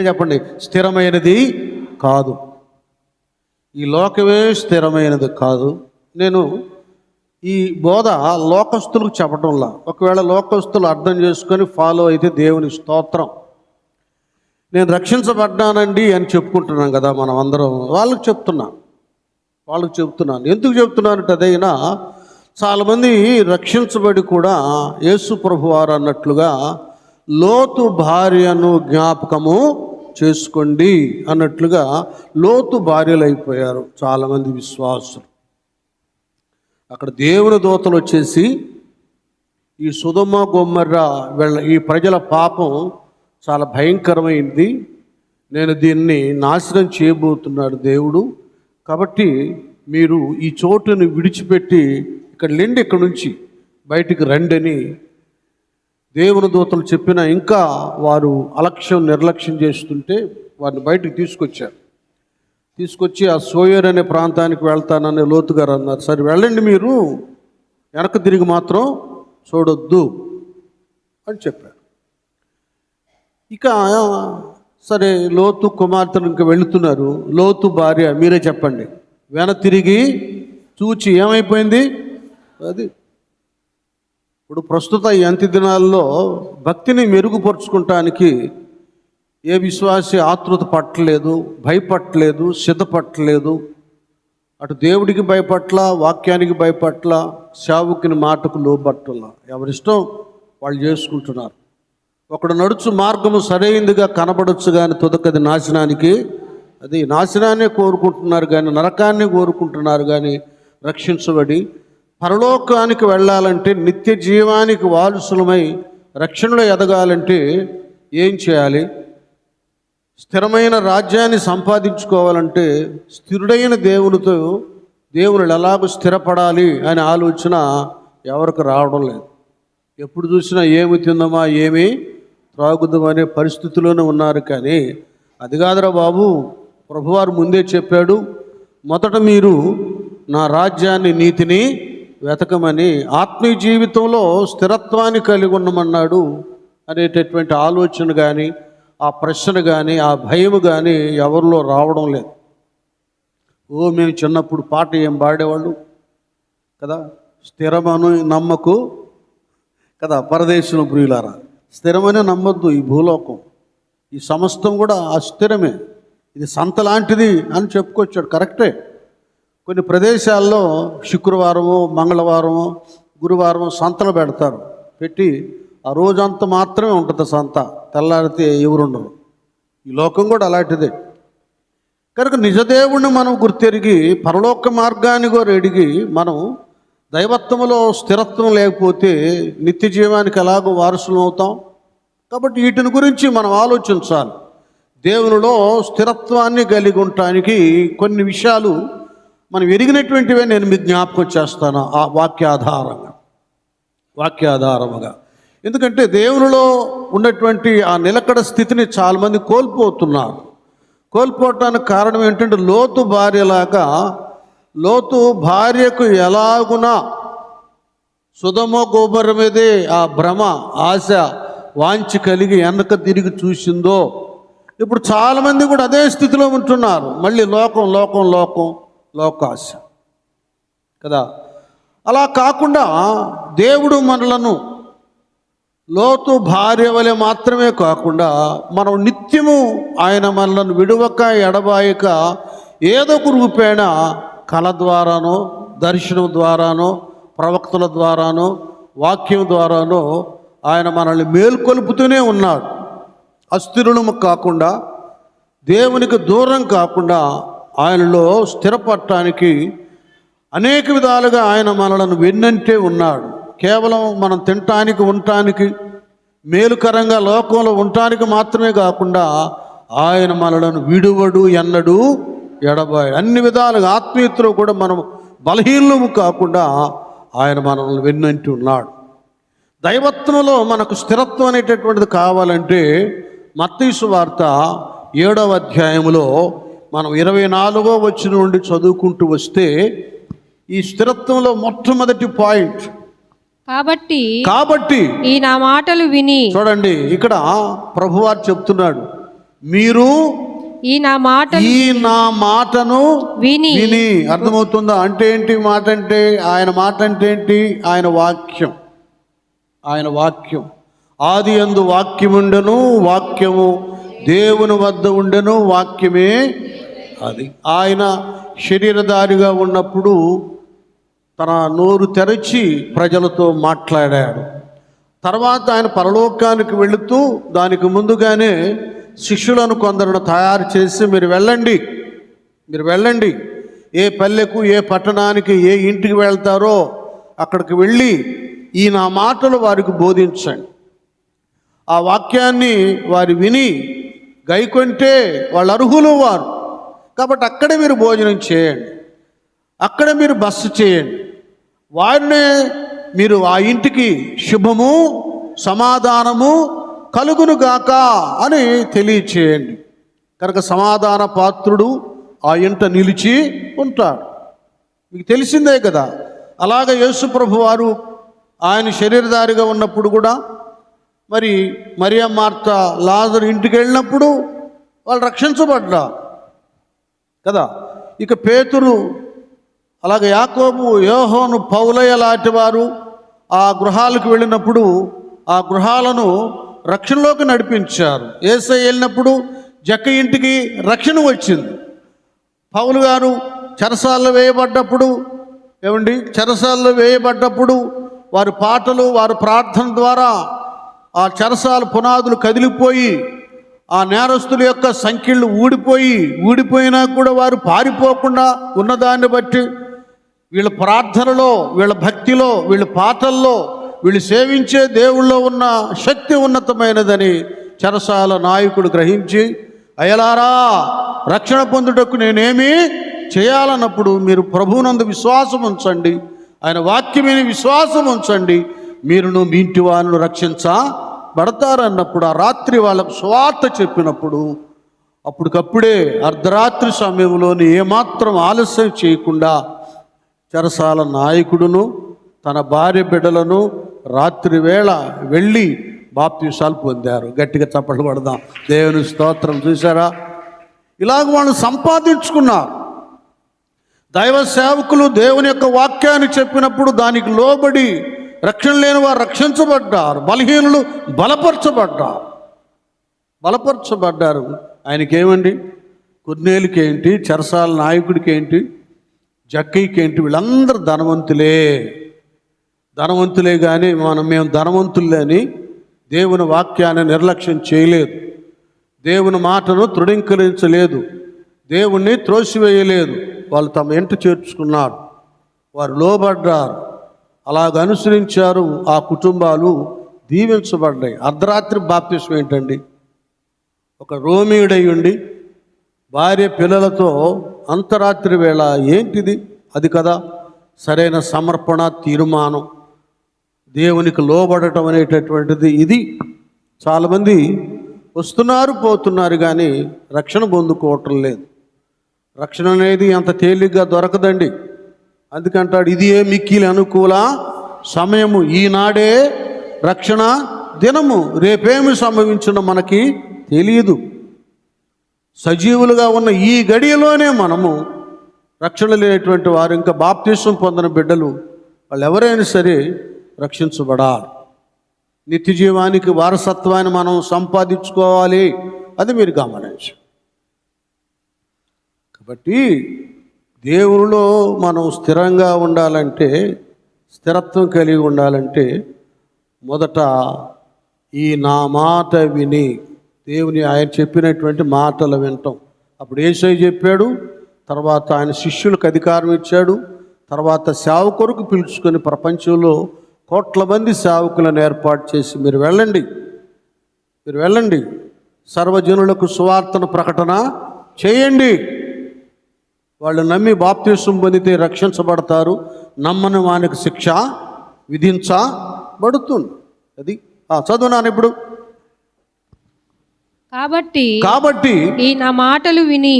గట్టిగా చెప్పండి, స్థిరమైనది కాదు. ఈ లోకమే స్థిరమైనది కాదు. నేను ఈ బోధ లోకస్తులకు చెప్పడంలా, ఒకవేళ లోకస్తులు అర్థం చేసుకొని ఫాలో అయితే దేవుని స్తోత్రం. నేను రక్షించబడ్డానండి అని చెప్పుకుంటున్నాను కదా మనం అందరం, వాళ్ళకి చెప్తున్నాను. ఎందుకు చెప్తున్నానంటే, అదైనా చాలామంది రక్షించబడి కూడా యేసు ప్రభువారు అన్నట్లుగా లోతు భార్యను జ్ఞాపకము చేసుకోండి అన్నట్లుగా లోతు భార్యలు అయిపోయారు చాలామంది విశ్వాసులు. అక్కడ దేవుని దూతలు వచ్చేసి ఈ సొదొమ గొమొర్రా ఈ ప్రజల పాపం చాలా భయంకరమైంది, నేను దీన్ని నాశనం చేయబోతున్నాడు దేవుడు, కాబట్టి మీరు ఈ చోటుని విడిచిపెట్టి ఇక్కడ నుంచి బయటికి రండి అని దేవుని దూతలు చెప్పినా ఇంకా వారు నిర్లక్ష్యం చేస్తుంటే వారిని బయటికి తీసుకొచ్చి ఆ సోయర్ అనే ప్రాంతానికి వెళ్తానని లోతు గారు అన్నారు. సరే వెళ్ళండి, మీరు వెనక్కి తిరిగి మాత్రం చూడొద్దు అని చెప్పారు. ఇక సరే లోతు కుమార్తెను ఇంకా వెళుతున్నారు. లోతు భార్య మీరే చెప్పండి, తిరిగి చూచి ఏమైపోయింది అది. ఇప్పుడు ప్రస్తుత ఈ అంత్య దినాల్లో భక్తిని మెరుగుపరుచుకుంటానికి ఏ విశ్వాసి ఆతృత పట్టలేదు, భయపట్టలేదు, సిద్ధపట్టలేదు. అటు దేవుడికి భయపట్ల, వాక్యానికి భయపట్ల, సేవకుని మాటకు లోబట్టల. ఎవరిష్టం వాళ్ళు చేసుకుంటున్నారు. ఒకడు నడుచు మార్గము సరైనదిగా కనబడవచ్చు కానీ తుదకది నాశనాన్ని కోరుకుంటున్నారు కానీ, నరకాన్ని కోరుకుంటున్నారు కానీ రక్షించబడి పరలోకానికి వెళ్ళాలంటే, నిత్య జీవానికి వారసులమై రక్షణలో ఎదగాలంటే ఏం చేయాలి? స్థిరమైన రాజ్యాన్ని సంపాదించుకోవాలంటే స్థిరుడైన దేవునితో దేవుని ఎలాగో స్థిరపడాలి అనే ఆలోచన ఎవరికి రావడం లేదు. ఎప్పుడు చూసినా ఏమి తిందామా, ఏమి త్రాగుదామనే పరిస్థితిలోనే ఉన్నారు. కానీ అది కాదురా బాబు, ప్రభువారు ముందే చెప్పాడు, మొదట మీరు నా రాజ్యాన్ని, నీతిని వెతకమని, ఆత్మీయ జీవితంలో స్థిరత్వాన్ని కలిగి ఉండమన్నాడు అనేటటువంటి ఆలోచన కానీ, ఆ ప్రశ్న కానీ, ఆ భయం కానీ ఎవరిలో రావడం లేదు. మేము చిన్నప్పుడు పాట ఏం పాడేవాళ్ళు కదా, స్థిరమను నమ్మకు కదా పరదేశం ప్రియులారా, స్థిరమనే నమ్మద్దు. ఈ భూలోకం, ఈ సమస్తం కూడా అస్థిరమే, ఇది సంత లాంటిది అని చెప్పుకొచ్చాడు. కరెక్టే. కొన్ని ప్రదేశాల్లో శుక్రవారము, మంగళవారము, గురువారము సంతలు పెడతారు. పెట్టి ఆ రోజంతా మాత్రమే ఉంటుంది సంత, తెల్లారితే ఎవరుండరు. ఈ లోకం కూడా అలాంటిదే. కనుక నిజదేవుణ్ణి మనం గుర్తెరిగి పరలోక మార్గాన్ని కూడా ఎడిగి మనం దైవత్వంలో స్థిరత్వం లేకపోతే నిత్య జీవానికి ఎలాగో వారసులం అవుతాం. కాబట్టి వీటిని గురించి మనం ఆలోచించాలి. దేవునిలో స్థిరత్వాన్ని కలిగి ఉండటానికి కొన్ని విషయాలు మనం ఎరిగినటువంటివే నేను మీకు జ్ఞాపకం చేస్తాను ఆ వాక్యాధారముగా. ఎందుకంటే దేవునిలో ఉన్నటువంటి ఆ నిలకడ స్థితిని చాలామంది కోల్పోవటానికి కారణం ఏంటంటే, లోతు భార్యలాగా లోతు భార్యకు ఎలాగునా సొదొమ గొమొర్రా మీదే ఆ భ్రమ, ఆశ, వాంఛ కలిగి వెనక తిరిగి చూసిందో, ఇప్పుడు చాలామంది కూడా అదే స్థితిలో ఉంటున్నారు. మళ్ళీ లోకాశ కదా. అలా కాకుండా దేవుడు మనలను లోతు భార్య వలె మాత్రమే కాకుండా మనం నిత్యము ఆయన మనలను విడువక ఎడబాయక ఏదో ఒక రూపేణ కళ ద్వారానో, దర్శనం ద్వారానో, ప్రవక్తల ద్వారానో, వాక్యం ద్వారానో ఆయన మనల్ని మేల్కొల్పుతూనే ఉన్నాడు. అస్థిరులము కాకుండా, దేవునికి దూరం కాకుండా ఆయనలో స్థిరపడటానికి అనేక విధాలుగా ఆయన మనలను వెన్నంటే ఉన్నాడు. కేవలం మనం తినటానికి, ఉండటానికి, మేలుకరంగా లోకంలో ఉండటానికి మాత్రమే కాకుండా ఆయన మనలను విడువడు, ఎన్నడూ ఎడబాయడు. అన్ని విధాలుగా ఆత్మీయతలో కూడా మనం బలహీనము కాకుండా ఆయన మనల్ని వెన్నంటి ఉన్నాడు. దైవత్వంలో మనకు స్థిరత్వం అనేటటువంటిది కావాలంటే మత్తయి సువార్త 7వ అధ్యాయంలో మనం 24వ వచనం నుండి చదువుకుంటూ వస్తే ఈ స్థిరత్వంలో మొట్టమొదటి పాయింట్, కాబట్టి ఈ నా మాటలు విని, చూడండి ఇక్కడ ప్రభువారు చెప్తున్నాడు, మీరు ఈ నా మాటను విని. అర్థమవుతుందా? అంటే ఏంటి మాట అంటే? ఆయన మాట అంటే ఏంటి? ఆయన వాక్యం. ఆయన వాక్యం. ఆది యందు వాక్యముండెను, వాక్యము దేవుని వద్ద ఉండెను, వాక్యమే అది. ఆయన శరీరధారిగా ఉన్నప్పుడు తన నోరు తెరచి ప్రజలతో మాట్లాడాడు. తర్వాత ఆయన పరలోకానికి వెళుతూ దానికి ముందుగానే శిష్యులను కొందరును తయారు చేసి మీరు వెళ్ళండి, ఏ పల్లెకు, ఏ పట్టణానికి, ఏ ఇంటికి వెళ్తారో అక్కడికి వెళ్ళి ఈ నా మాటలు వారికి బోధించండి. ఆ వాక్యాన్ని వారు విని గైకొంటే వాళ్ళు అర్హులు వారు. కాబట్టి అక్కడే మీరు భోజనం చేయండి, అక్కడే మీరు బస చేయండి, వారినే మీరు ఆ ఇంటికి శుభము సమాధానము కలుగునుగాక అని తెలియచేయండి. కనుక సమాధాన పాత్రుడు ఆ ఇంట నిలిచి ఉంటాడు. మీకు తెలిసిందే కదా. అలాగే యేసు ప్రభు వారు ఆయన శరీరధారిగా ఉన్నప్పుడు కూడా మరి మరియ, మార్త, లాజరు ఇంటికి వెళ్ళినప్పుడు వాళ్ళు రక్షించబడ్డారు కదా. ఇక పేతురు, అలాగే యాకోబు, యోహోను, పౌలయ్య లాంటి వారు ఆ గృహాలకు వెళ్ళినప్పుడు ఆ గృహాలను రక్షణలోకి నడిపించారు. యేసయ్య వెళ్ళినప్పుడు జక్క ఇంటికి రక్షణ వచ్చింది. పౌలు గారు చెరసాలలో వేయబడ్డప్పుడు వారి పాటలు, వారి ప్రార్థన ద్వారా ఆ చెరసాల పునాదులు కదిలిపోయి ఆ నేరస్తుల యొక్క సంఖ్యలు ఊడిపోయినా కూడా వారు పారిపోకుండా ఉన్నదాన్ని బట్టి వీళ్ళ ప్రార్థనలో, వీళ్ళ భక్తిలో, వీళ్ళ పాటల్లో, వీళ్ళు సేవించే దేవుళ్ళో ఉన్న శక్తి ఉన్నతమైనదని చెరసాల నాయకుడు గ్రహించి, అయ్యలారా, రక్షణ పొందుటకు నేనేమి చేయాలన్నప్పుడు మీరు ప్రభువునందు విశ్వాసం ఉంచండి, ఆయన వాక్యమైన విశ్వాసం ఉంచండి, మీరును మీ ఇంటి వారిని రక్షించబడతారన్నప్పుడు ఆ రాత్రి వాళ్ళకు సువార్త చెప్పినప్పుడు అప్పటికప్పుడే అర్ధరాత్రి సమయంలోని ఏమాత్రం ఆలస్యం చేయకుండా చెరసాల నాయకుడును తన భార్య బిడ్డలను రాత్రి వేళ వెళ్ళి బాప్తీసాలు పొందారు. గట్టిగా చప్పట్లు పడదాం, దేవుని స్తోత్రం. చూసారా, ఇలాగ వాళ్ళు సంపాదించుకున్నారు. దైవ సేవకులు దేవుని యొక్క వాక్యాన్ని చెప్పినప్పుడు దానికి లోబడి రక్షణ లేని వారు రక్షించబడ్డారు, బలహీనులు బలపరచబడ్డారు. ఆయనకేమండి, కొర్నేలికి ఏంటి, చెరసాల నాయకుడికి ఏంటి, జక్కయ్యకి ఏంటి, వీళ్ళందరూ ధనవంతులే కానీ మేము ధనవంతులే అని దేవుని వాక్యాన్ని నిర్లక్ష్యం చేయలేదు, దేవుని మాటను తృణీకరించలేదు, దేవుణ్ణి త్రోసివేయలేదు. వాళ్ళు తమ ఇంట చేర్చుకున్నారు, వారు లోబడ్డారు, అలాగ అనుసరించారు. ఆ కుటుంబాలు దీవించబడ్డాయి. అర్ధరాత్రి బాప్తిస్మం ఏంటండి? ఒక రోమీయుడై ఉండి భార్య పిల్లలతో అంతరాత్రి వేళ ఏంటిది? అది కదా సరైన సమర్పణ, తీర్మానం, దేవునికి లోబడటం అనేటటువంటిది. ఇది చాలామంది వస్తున్నారు, పోతున్నారు, కానీ రక్షణ పొందుకోవటం లేదు. రక్షణ అనేది అంత తేలిగ్గా దొరకదండి. అందుకంటాడు, ఇది ఏ మిక్కిలి అనుకూల సమయము, ఈనాడే రక్షణ దినము, రేపేమి సంభవించిన మనకి తెలియదు. సజీవులుగా ఉన్న ఈ గడియలోనే మనము రక్షణ లేనటువంటి వారు, ఇంకా బాప్తిసం పొందిన బిడ్డలు, వాళ్ళు ఎవరైనా సరే రక్షించబడాలి. నిత్య జీవానికి వారసత్వాన్ని మనం సంపాదించుకోవాలి. అది మీరు గమనించండి. కాబట్టి దేవునిలో మనం స్థిరంగా ఉండాలంటే, స్థిరత్వం కలిగి ఉండాలంటే మొదట ఈ నా మాట విని, ఆయన చెప్పినటువంటి మాటలు వినటం. అప్పుడు యేసయ్య చెప్పాడు, తర్వాత ఆయన శిష్యులకు అధికారం ఇచ్చాడు, తర్వాత సేవకులకు పిలుచుకొని ప్రపంచంలో కోట్ల మంది సేవకులను ఏర్పాటు చేసి మీరు వెళ్ళండి, సర్వజనులకు సువార్తను ప్రకటన చేయండి. వాళ్ళు నమ్మి బాప్తిసం పొందితే రక్షించబడతారు, నమ్మని వానికి శిక్ష విధించబడుతుంది. అది చదువునాను ఇప్పుడు. కాబట్టి ఈ నా మాటలు విని,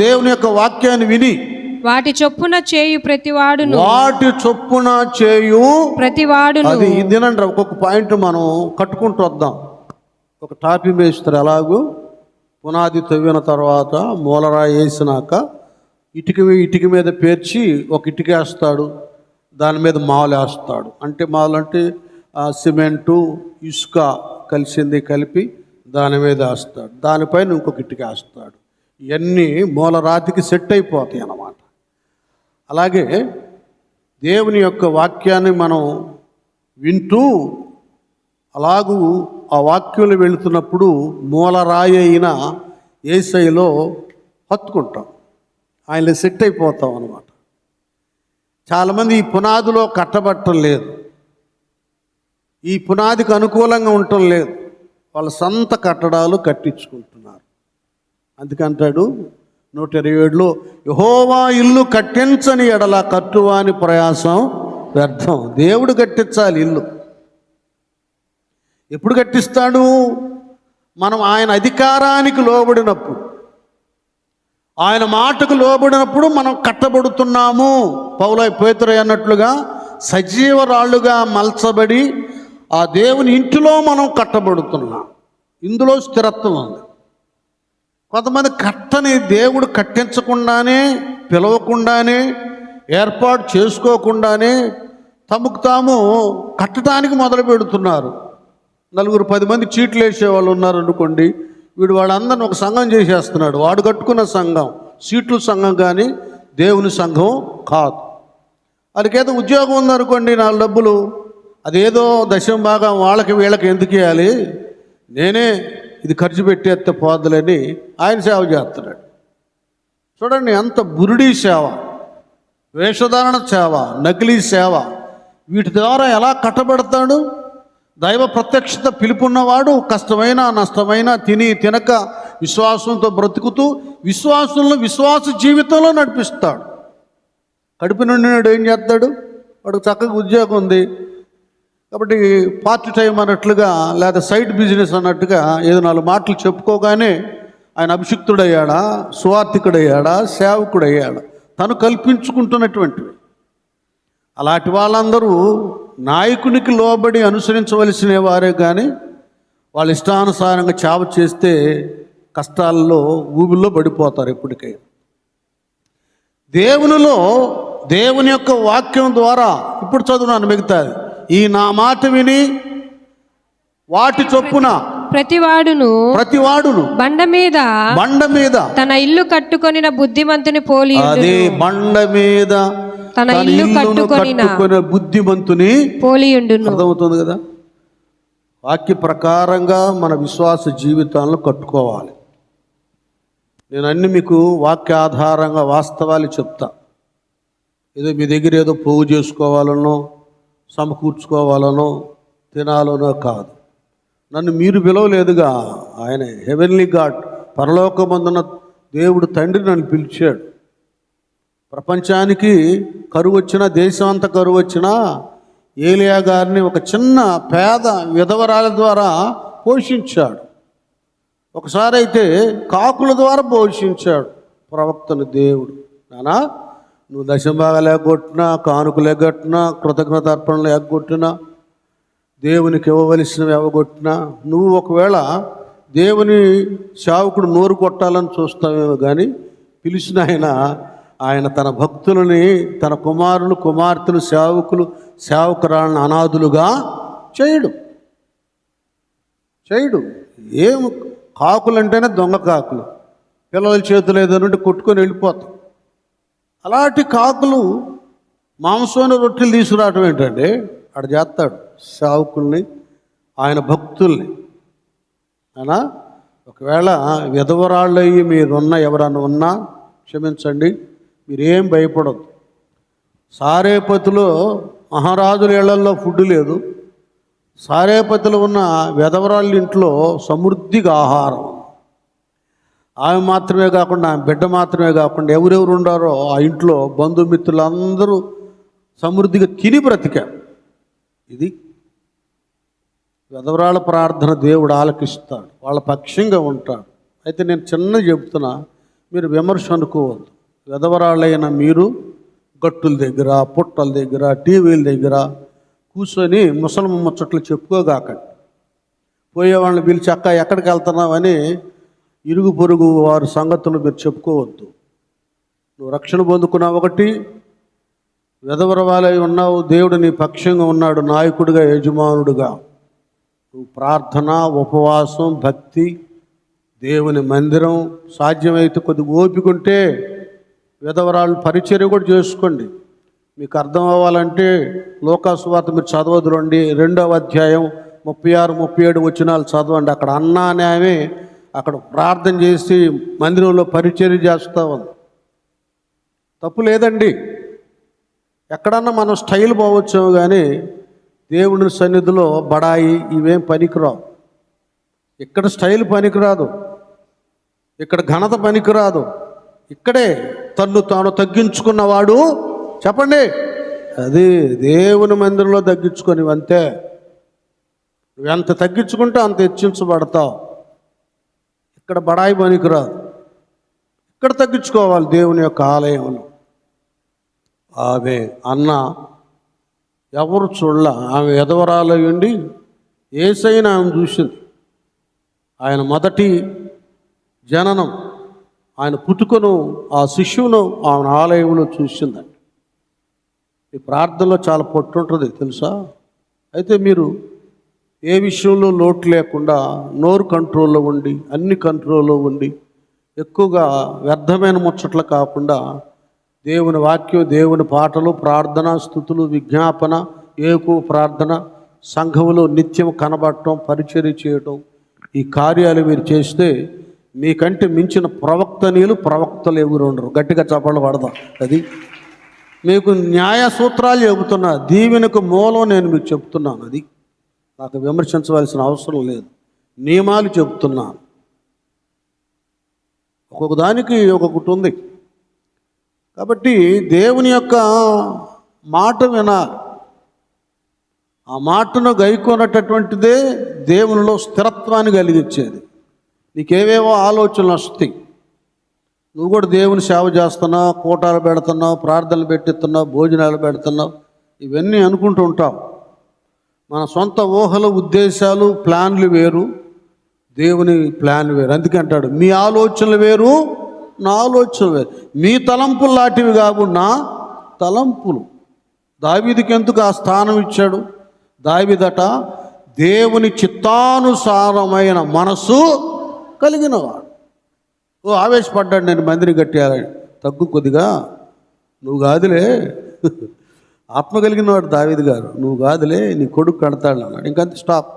దేవుని యొక్క వాక్యాన్ని విని వాటి చొప్పున చేయు ప్రతివాడును. అది ఇదేనండి. ఒక్కొక్క పాయింట్ మనం కట్టుకుంటూ వద్దాం. ఒక టాపిక్ వేస్తారు, అలాగూ పునాది తవ్విన తర్వాత మూలరాయి వేసినాక ఇటుక మీద పేర్చి ఒక ఇటుక వేస్తాడు, దాని మీద మాలు వేస్తాడు. అంటే మాలు అంటే సిమెంటు ఇసుక కలిపి దాని మీద వేస్తాడు. దానిపైన ఇంకొక ఇటుక వేస్తాడు. ఇవన్నీ మూలరాతికి సెట్ అయిపోతాయి అన్నమాట. అలాగే దేవుని యొక్క వాక్యాన్ని మనం వింటూ అలాగూ ఆ వాక్యంలో వెళుతున్నప్పుడు మూలరాయి అయిన యేసయ్యలో హత్తుకుంటాం, ఆయనలో సెట్ అయిపోతాం అన్నమాట. చాలామంది ఈ పునాదిలో కట్టబట్టం లేదు, ఈ పునాదికి అనుకూలంగా ఉండటం లేదు, వాళ్ళ సొంత కట్టడాలు కట్టించుకుంటున్నారు. అందుకంటాడు 127లో, యెహోవా ఇల్లు కట్టించని ఎడల కట్టువాని ప్రయాసం వ్యర్థం. దేవుడు కట్టించాలి ఇల్లు. ఎప్పుడు కట్టిస్తాడు? మనం ఆయన అధికారానికి లోబడినప్పుడు, ఆయన మాటకు లోబడినప్పుడు మనం కట్టబడుతున్నాము. పేతురు అన్నట్లుగా సజీవరాళ్ళుగా మలచబడి ఆ దేవుని ఇంటిలో మనం కట్టబడుతున్నాం. ఇందులో స్థిరత్వం ఉంది. కొంతమంది కట్టని దేవుడు కట్టించకుండానే, పిలవకుండానే, ఏర్పాటు చేసుకోకుండానే తమకు తాము కట్టడానికి మొదలు పెడుతున్నారు. 9-10 మంది చీట్లు వేసేవాళ్ళు ఉన్నారు అనుకోండి, వీడు వాళ్ళందరిని ఒక సంఘం చేసేస్తున్నాడు. వాడు కట్టుకున్న సంఘం సీట్ల సంఘం కానీ దేవుని సంఘం కాదు. వాళ్ళకేదో ఉద్యోగం ఉందనుకోండి, 4 డబ్బులు, అదేదో దశమ భాగం వాళ్ళకి వీళ్ళకి ఎందుకు ఇవ్వాలి, నేనే ఇది ఖర్చు పెట్టేస్తే పోదలని ఆయన సేవ చేస్తున్నాడు. చూడండి, అంత బురుడీ సేవ, వేషధారణ సేవ, నకిలీ సేవ, వీటి ద్వారా ఎలా కట్టబడతాడు? దైవ ప్రత్యక్షత పిలుపున్నవాడు కష్టమైన నష్టమైన తినక విశ్వాసంతో బ్రతుకుతూ విశ్వాసంలో విశ్వాస జీవితంలో నడిపిస్తాడు. కడుపు నుండి ఏం చేస్తాడు? వాడికి చక్కగా ఉద్యోగం ఉంది కాబట్టి పార్ట్ టైం అన్నట్లుగా లేదా సైడ్ బిజినెస్ అన్నట్టుగా ఏదో 4 మాటలు చెప్పుకోగానే ఆయన అభిషిక్తుడయ్యాడా, సువార్థికుడయ్యాడా, సేవకుడయ్యాడా? తను కల్పించుకుంటున్నటువంటివి. అలాంటి వాళ్ళందరూ నాయకునికి లోబడి అనుసరించవలసిన వారే కానీ వాళ్ళ ఇష్టానుసారంగా చావ చేస్తే కష్టాల్లో ఊబిల్లో పడిపోతారు ఎప్పటికైనా. దేవుని యొక్క వాక్యం ద్వారా ఇప్పుడు చదువునాను మిగతాది. ఈ నా మాట విని వాటి చొప్పున ప్రతివాడును బండ మీద తన ఇల్లు కట్టుకొనిన బుద్ధిమంతుని పోలి. అదే బండ మీద తన ఇల్లు కట్టుకొనిన బుద్ధిమంతుని పోలియుండును. అర్థమవుతుంది కదా? వాక్య ప్రకారంగా మన విశ్వాస జీవితాలను కట్టుకోవాలి. నేను అన్ని మీకు వాక్య ఆధారంగా వాస్తవాలు చెప్తా. ఏదో మీ దగ్గర ఏదో పోగు చేసుకోవాలనో సమకూర్చుకోవాలనో తినాలనో కాదు. నన్ను మీరు పిలవలేదుగా, ఆయన హెవెన్లీ గాడ్, పరలోకమందున దేవుడు తండ్రి నన్ను పిలిచాడు. ప్రపంచానికి కరువు వచ్చినా, దేశం అంతా కరువు వచ్చినా ఏలియా గారిని ఒక చిన్న పేద విధవరాల ద్వారా పోషించాడు. ఒకసారి అయితే కాకుల ద్వారా పోషించాడు ప్రవక్తను దేవుడు. నానా నువ్వు దశంభాగాలు ఎగ్గొట్టినా, కానుకలు ఎగ్గొట్టినా, కృతజ్ఞత అర్పణలు ఎగ్గొట్టినా, దేవునికి ఇవ్వవలసినవి ఇవ్వగొట్టినా, నువ్వు ఒకవేళ దేవుని సేవకుడు నోరు కొట్టాలని చూస్తావేమో కానీ పిలిచిన ఆయన తన భక్తులని, తన కుమారులు కుమార్తెలు సేవకురాలను అనాథులుగా చేయడు. ఏం కాకులు అంటేనే దొంగ కాకులు, పిల్లల చేతులు ఏదైనా కొట్టుకొని వెళ్ళిపోతాం. అలాంటి కాకులు మాంసమైన రొట్టెలు తీసుకురావటం ఏంటంటే అక్కడ చేస్తాడు సేవకుల్ని, ఆయన భక్తుల్ని. అయినా ఒకవేళ విధవరాళ్ళు అయ్యి మీరున్న ఎవరన్నా ఉన్నా క్షమించండి, మీరేం భయపడద్దు. సారేపతిలో మహారాజుల ఇళ్లల్లో ఫుడ్ లేదు, సారేపతిలో ఉన్న విధవరాళ్ళ ఇంట్లో సమృద్ధిగా ఆహారం. ఆమె మాత్రమే కాకుండా, ఆమె బిడ్డ మాత్రమే కాకుండా ఎవరెవరు ఉండారో ఆ ఇంట్లో బంధుమిత్రులందరూ సమృద్ధిగా తిని బ్రతికారు. ఇది విధవరాళ్ళ ప్రార్థన దేవుడు ఆలకిస్తాడు, వాళ్ళ పక్షంగా ఉంటాడు. అయితే నేను చిన్నది చెప్తున్నా, మీరు విమర్శ అనుకోవద్దు. విధవరాళ్ళైన మీరు గట్టుల దగ్గర, పుట్టల దగ్గర, టీవీల దగ్గర కూర్చొని ముసలమ్మ ముచ్చట్లు చెప్పుకోగాకండి. పోయేవాళ్ళని పిలిచి అక్క ఎక్కడికి వెళ్తున్నామని ఇరుగు పొరుగు వారి సంగతులు మీరు చెప్పుకోవద్దు. నువ్వు రక్షణ పొందుకున్నావు ఒకటి, విధవరవాలై ఉన్నావు, దేవుడు నీ పక్షంగా ఉన్నాడు, నాయకుడిగా యజమానుడుగా. నువ్వు ప్రార్థన, ఉపవాసం, భక్తి, దేవుని మందిరం, సాధ్యమైతే కొద్దిగా ఓపిక ఉంటే విధవరాళ్ళు పరిచర్య కూడా చేసుకోండి. మీకు అర్థం అవ్వాలంటే లోకాసు వార్త మీరు చదవదులండి, 2వ అధ్యాయం 36, 37 వచనాలు చదవండి. అక్కడ అన్నా అనే ఆమె అక్కడ ప్రార్థన చేసి మందిరంలో పరిచర్య చేస్తూ ఉంది. తప్పు లేదండి, ఎక్కడన్నా మనం స్టైల్ పోవచ్చాము, కానీ దేవుని సన్నిధిలో బడాయి ఇవేం పనికిరావు. ఇక్కడ స్టైల్ పనికిరాదు, ఇక్కడ ఘనత పనికిరాదు. ఇక్కడే తన్ను తాను తగ్గించుకున్నవాడు, చెప్పండి, అది దేవుని మందిరంలో తగ్గించుకొని అంతే. నువ్వు ఎంత తగ్గించుకుంటే అంత హెచ్చించబడతావు. ఇక్కడ బడాయి పనికిరాదు, ఇక్కడ తగ్గించుకోవాలి దేవుని యొక్క ఆలయంలో. ఆమె అన్న ఎవరు చూడలా, ఆమె ఎదవరాలయ్యండి యేసయ్యను ఆమె చూసింది. ఆయన మొదటి జననం, ఆయన పుట్టుకను, ఆ శిశువును ఆమె ఆలయంలో చూసిందండి. ఈ ప్రార్థనలో చాలా పొట్టు ఉంటుంది తెలుసా. అయితే మీరు ఏ విషయంలో లోటు లేకుండా నోరు కంట్రోల్లో ఉండి, అన్ని కంట్రోల్లో ఉండి, ఎక్కువగా వ్యర్థమైన ముచ్చట్లు కాకుండా దేవుని వాక్యం, దేవుని పాటలు, ప్రార్థన, స్తుతులు, విజ్ఞాపన, ఏకు ప్రార్థన, సంఘములో నిత్యం కనబడటం, పరిచర్య చేయటం, ఈ కార్యాలు మీరు చేస్తే మీకంటే మించిన ప్రవక్తలు ఎవరు ఉండరు. గట్టిగా చప్పట్లు పడదాం. అది మీకు న్యాయ సూత్రాలు చెబుతున్నా, దీవెనకు మూలం నేను మీకు చెప్తున్నాను. అది నాకు విమర్శించవలసిన అవసరం లేదు, నియమాలు చెబుతున్నాను. ఒక్కొక్క దానికి ఒక్కొక్కటి ఉంది. కాబట్టి దేవుని యొక్క మాట వినాలి. ఆ మాటను గైకొనేటటువంటిదే దేవునిలో స్థిరత్వాన్ని కలిగించేది. నీకేవేవో ఆలోచనలు వస్తాయి, నువ్వు కూడా దేవుని సేవ చేస్తున్నావు, కూటాలు పెడుతున్నావు, ప్రార్థనలు పెట్టిస్తున్నావు, భోజనాలు పెడుతున్నావు, ఇవన్నీ అనుకుంటూ ఉంటావు. మన సొంత ఊహలు, ఉద్దేశాలు, ప్లాన్లు వేరు, దేవుని ప్లాన్ వేరు. అందుకే అంటాడు, మీ ఆలోచనలు వేరు, నా ఆలోచనలు వేరు. మీ తలంపులు లాంటివి కాకుండా నా తలంపులు. దావీదుకి ఎందుకు ఆ స్థానం ఇచ్చాడు? దావీదట దేవుని చిత్తానుసారమైన మనసు కలిగినవాడు. ఆవేశపడ్డాడు, నేను మందిని కట్టేయాలని. తగ్గు కొద్దిగా, నువ్వు కాదులే, ఆత్మ కలిగిన వాడు దావీదు గారు, నువ్వు కాదులే, నీ కొడుకు కడతాడు అన్నాడు. ఇంకంత స్టాప్.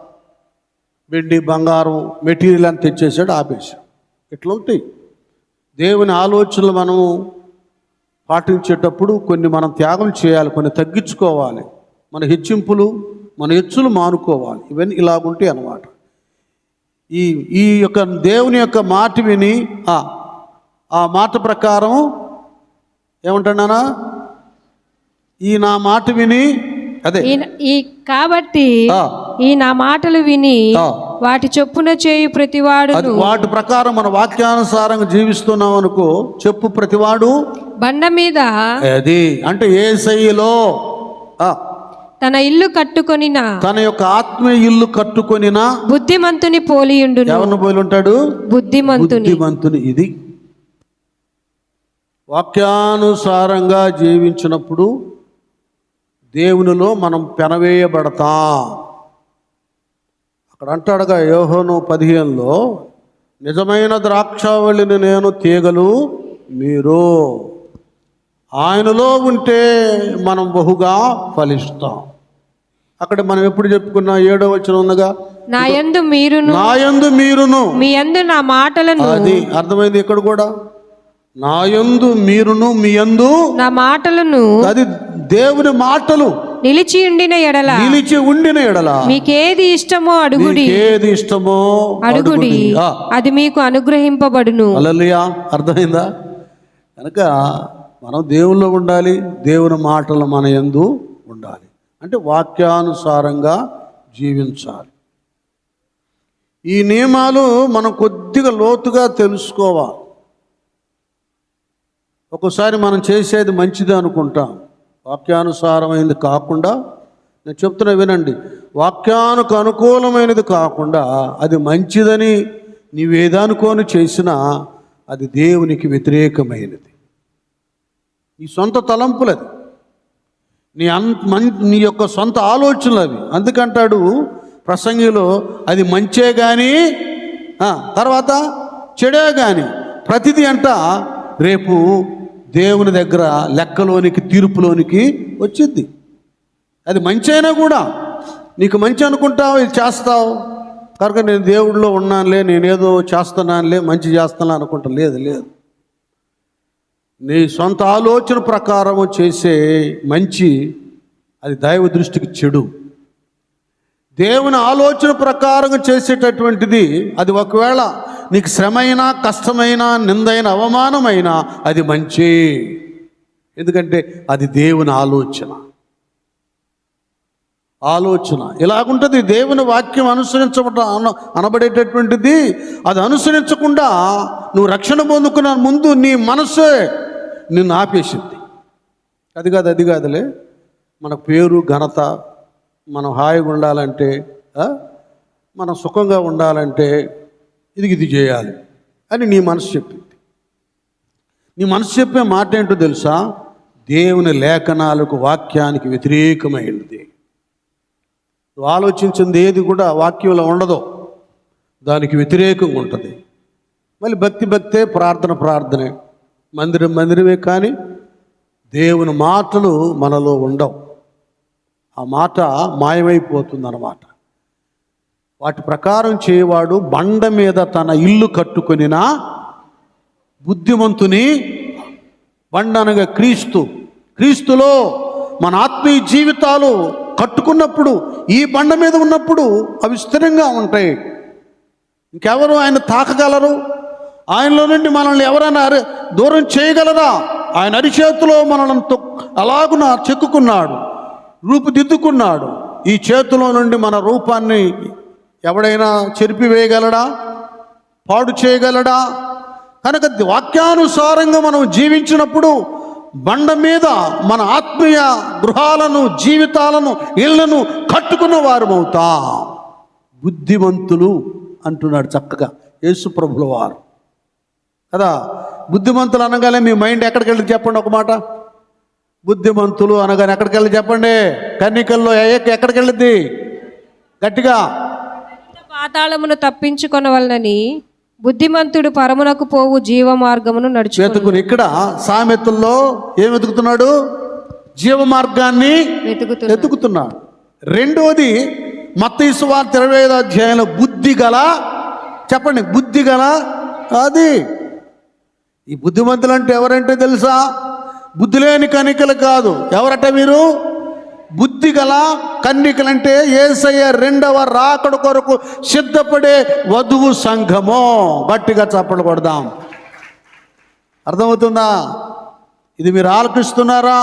వెండి, బంగారం, మెటీరియల్ అని తెచ్చేసాడు, ఆపేశాడు. ఇట్లా ఉంటాయి దేవుని ఆలోచనలు. మనము పాటించేటప్పుడు కొన్ని మనం త్యాగం చేయాలి, కొన్ని తగ్గించుకోవాలి, మన హెచ్చింపులు, మన హెచ్చులు మానుకోవాలి. ఇవన్నీ ఇలాగుంటాయి అన్నమాట. ఈ యొక్క దేవుని యొక్క మాట విని ఆ మాట ప్రకారం ఏమంటున్నానా, ఈ నా మాట విని, అదే కాబట్టి ఈ నా మాటలు విని వాటి చొప్పున చేయు ప్రతివాడు, వాటి ప్రకారం మన వాక్యానుసారంగా జీవిస్తున్నాం అనుకో, చెప్పు ప్రతివాడు బండ మీద, అది అంటే యేసయ్యలో తన ఇల్లు కట్టుకొనిన, తన యొక్క ఆత్మీయ ఇల్లు కట్టుకొనిన బుద్ధిమంతుని పోలియుండును. ఎవరిని పోలి ఉంటాడు? బుద్ధిమంతుని. ఇది వాక్యానుసారంగా జీవించినప్పుడు దేవునిలో మనం పెనవేయబడతాం. అక్కడ అంటాడుగా యోహాను 15లో, నిజమైన ద్రాక్షావళిని నేను, తీగలు మీరు. ఆయనలో ఉంటే మనం బహుగా ఫలిస్తాం. అక్కడ మనం ఎప్పుడు చెప్పుకున్నా 7వ వచనం ఉందిగా, నా యందు మీరును మీ యందు నా మాటలను. అది అర్థమైంది. ఇక్కడ కూడా నా యందు మీరును మీ యందు నా మాటలను, అది దేవుని మాటలు నిలిచి ఉండిన ఎడల మీకేది ఇష్టమో అడుగుడి, అది మీకు అనుగ్రహింపబడును. హల్లెలూయా. అర్థమైందా? కనుక మనం దేవుల్లో ఉండాలి, దేవుని మాటలు మన యందు ఉండాలి. అంటే వాక్యానుసారంగా జీవించాలి. ఈ నియమాలు మనం కొద్దిగా లోతుగా తెలుసుకోవాలి. ఒక్కోసారి మనం చేసేది మంచిది అనుకుంటాం, వాక్యానుసారమైనది కాకుండా. నేను చెప్తున్నా వినండి, వాక్యానికి అనుకూలమైనది కాకుండా అది మంచిదని నీవేదనుకోని చేసినా అది దేవునికి వ్యతిరేకమైనది. నీ సొంత తలంపులది, నీ యొక్క సొంత ఆలోచనలు అవి. అందుకంటాడు ప్రసంగిలో, అది మంచే కానీ తర్వాత చెడే కానీ ప్రతిదీ అంట రేపు దేవుని దగ్గర లెక్కలోనికి, తీర్పులోనికి వచ్చింది. అది మంచి అయినా కూడా నీకు మంచి అనుకుంటావు, ఇది చేస్తావు కనుక నేను దేవుడిలో ఉన్నానులే, నేనేదో చేస్తున్నానులే, మంచి చేస్తాను అనుకుంటా. లేదు లేదు, నీ సొంత ఆలోచన ప్రకారం చేసే మంచి అది దైవ దృష్టికి చెడు. దేవుని ఆలోచన ప్రకారం చేసేటటువంటిది అది ఒకవేళ నీకు శ్రమైనా, కష్టమైనా, నిందైన, అవమానమైనా అది మంచి. ఎందుకంటే అది దేవుని ఆలోచన. ఇలాగుంటుంది. దేవుని వాక్యం అనబడేటటువంటిది అది అనుసరించకుండా నువ్వు రక్షణ పొందుకున్న ముందు నీ మనసే నిన్ను ఆపేసింది. అది కాదులే, మన పేరు, ఘనత, మనం హాయిగా ఉండాలంటే, మనం సుఖంగా ఉండాలంటే ఇది చేయాలి అని నీ మనసు చెప్పింది. నీ మనసు చెప్పే మాట ఏంటో తెలుసా? దేవుని లేఖనాలకు, వాక్యానికి వ్యతిరేకమైనది. నువ్వు ఆలోచించింది ఏది కూడా వాక్యంలో ఉండదో, దానికి వ్యతిరేకంగా ఉంటుంది. మళ్ళీ భక్తే, ప్రార్థనే, మందిరమే, కానీ దేవుని మాటలు మనలో ఉండవు. ఆ మాట మాయమైపోతుందన్నమాట. వాటి ప్రకారం చేయవాడు బండ మీద తన ఇల్లు కట్టుకొనిన బుద్ధిమంతుని, బండ అనగా క్రీస్తులో మన ఆత్మీయ జీవితాలు కట్టుకున్నప్పుడు, ఈ బండ మీద ఉన్నప్పుడు అవి స్థిరంగా ఉంటాయి. ఇంకెవరు ఆయన తాకగలరు? ఆయనలో నుండి మనల్ని ఎవరైనా దూరం చేయగలరా? ఆయన అరిచేతిలో మనల్ని అలాగున చెక్కుకున్నాడు, రూపుదిద్దుకున్నాడు. ఈ చేతిలో నుండి మన రూపాన్ని ఎవడైనా చెరిపివేయగలడా? పాడు చేయగలడా? కనుక వాక్యానుసారంగా మనం జీవించినప్పుడు బండ మీద మన ఆత్మీయ గృహాలను, జీవితాలను, ఇళ్లను కట్టుకున్న వారమవుతా. బుద్ధిమంతులు అంటున్నాడు చక్కగా యేసు ప్రభుల వారు కదా. బుద్ధిమంతులు అనగానే మీ మైండ్ ఎక్కడికి వెళ్ళి చెప్పండి ఒక మాట. బుద్ధిమంతులు అనగానే ఎక్కడికి వెళ్ళి చెప్పండి. కన్నికల్లో ఎక్కడికి వెళ్ళిద్ది? గట్టిగా, పాతాళమును తప్పించుకొనవలనని బుద్ధిమంతుడు పరమునకు పోవు జీవ మార్గమును నడుచుకుని. ఇక్కడ సామెతల్లో ఏం వెతుకుతున్నాడు? జీవ మార్గాన్ని వెతుకుతున్నాడు. రెండోది మత్తయి సువార్త 25వ అధ్యాయంలో బుద్ధి గల, చెప్పండి, బుద్ధి గల. అది ఈ బుద్ధిమంతులు అంటే ఎవరంటే తెలుసా? బుద్ధి లేని కన్నికలు కాదు. ఎవరట వీరు? బుద్ధి గల కన్నికలంటే యేసయ్య రెండవ రాకడ కొరకు సిద్ధపడే వధువు సంఘము. గట్టిగా చప్పట్లు కొడదాం. అర్థమవుతుందా? ఇది మీరు ఆలకిస్తున్నారా?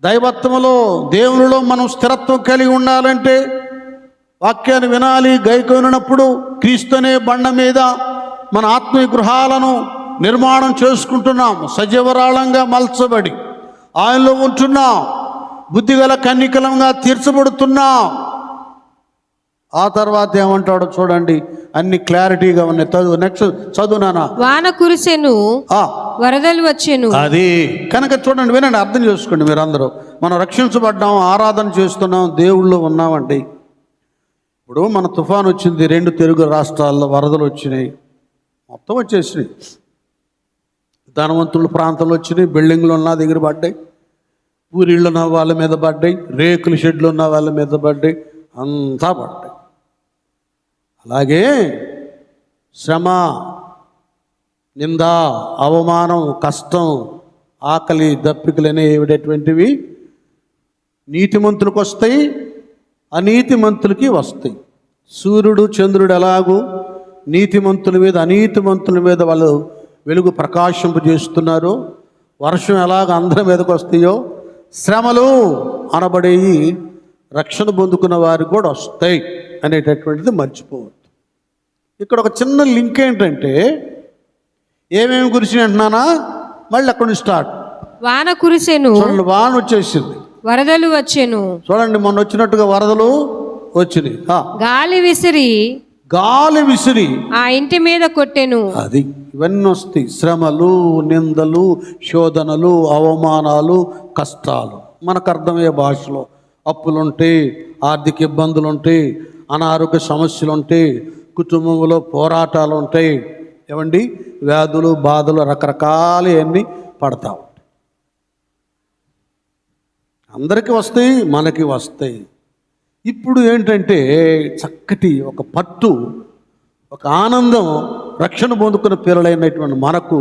దైవత్వములో, దేవునిలో మనం స్థిరత్వం కలిగి ఉండాలంటే వాక్యాన్ని వినాలి. గైకొనినప్పుడు క్రీస్తు అనే బండ మీద మన ఆత్మీయ గృహాలను నిర్మాణం చేసుకుంటున్నాం. సజీవరాళంగా మలచబడి ఆయనలో ఉంటున్నాం. బుద్ధిగల కన్నికలంగా తీర్చబడుతున్నాం. ఆ తర్వాత ఏమంటాడో చూడండి, అన్ని క్లారిటీగా ఉన్నాయి. నెక్స్ట్ చదువు నాన్న. వాన కురిసెను, వరదలు వచ్చెను. అది కనుక చూడండి, వినండి, అర్థం చేసుకోండి మీరందరూ. మనం రక్షించబడ్డాం, ఆరాధన చేస్తున్నాం, దేవుళ్ళు ఉన్నామండి. ఇప్పుడు మన తుఫాన్ వచ్చింది, 2 తెలుగు రాష్ట్రాల్లో వరదలు వచ్చినాయి, మొత్తం వచ్చేసినాయి. ధనవంతుల ప్రాంతంలో వచ్చినాయి, బిల్డింగ్లు ఉన్న దగ్గర పడ్డాయి, ఊరిళ్ళు ఉన్న వాళ్ళ మీద పడ్డాయి, రేకుల షెడ్లు ఉన్న వాళ్ళ మీద పడ్డాయి, అంతా పడ్డాయి. అలాగే శ్రమ, నింద, అవమానం, కష్టం, ఆకలి, దప్పికలు అనేటువంటివి నీతిమంతులకు వస్తాయి, అనీతిమంతులకి వస్తాయి. సూర్యుడు, చంద్రుడు ఎలాగూ నీతిమంతుల మీద, అనీతిమంతుల మీద వాళ్ళు వెలుగు ప్రకాశింపజేస్తున్నారో, వర్షం ఎలాగ అందరి మీదకి వస్తాయో, శ్రమలు అనబడేవి రక్షణ పొందుకున్న వారికి కూడా వస్తాయి అనేటటువంటిది మర్చిపోవద్దు. ఇక్కడ ఒక చిన్న లింక్ ఏంటంటే, ఏమేమి గురించి అంటున్నానా, మళ్ళీ అక్కడి నుంచి స్టార్ట్. వాన కురిసెను, చూడండి, వాన వచ్చేసింది, వరదలు వచ్చెను. చూడండి, మొన్న వచ్చినట్టుగా వరదలు వచ్చినాయి. గాలి విసిరి గాలి విసిరి ఆ ఇంటి మీద కొట్టెను. అది ఇవన్నీ వస్తాయి, శ్రమలు, నిందలు, శోధనలు, అవమానాలు, కష్టాలు. మనకు అర్థమయ్యే భాషలో అప్పులుంటాయి, ఆర్థిక ఇబ్బందులు ఉంటాయి, అనారోగ్య సమస్యలు ఉంటాయి, కుటుంబంలో పోరాటాలు ఉంటాయి, ఏమండి వ్యాధులు, బాధలు, రకరకాలు అన్నీ పడతా ఉంటాయి. అందరికీ వస్తాయి, మనకి వస్తాయి. ఇప్పుడు ఏంటంటే చక్కటి ఒక పట్టు, ఒక ఆనందం, రక్షణ పొందుకున్న పిల్లలైనటువంటి మనకు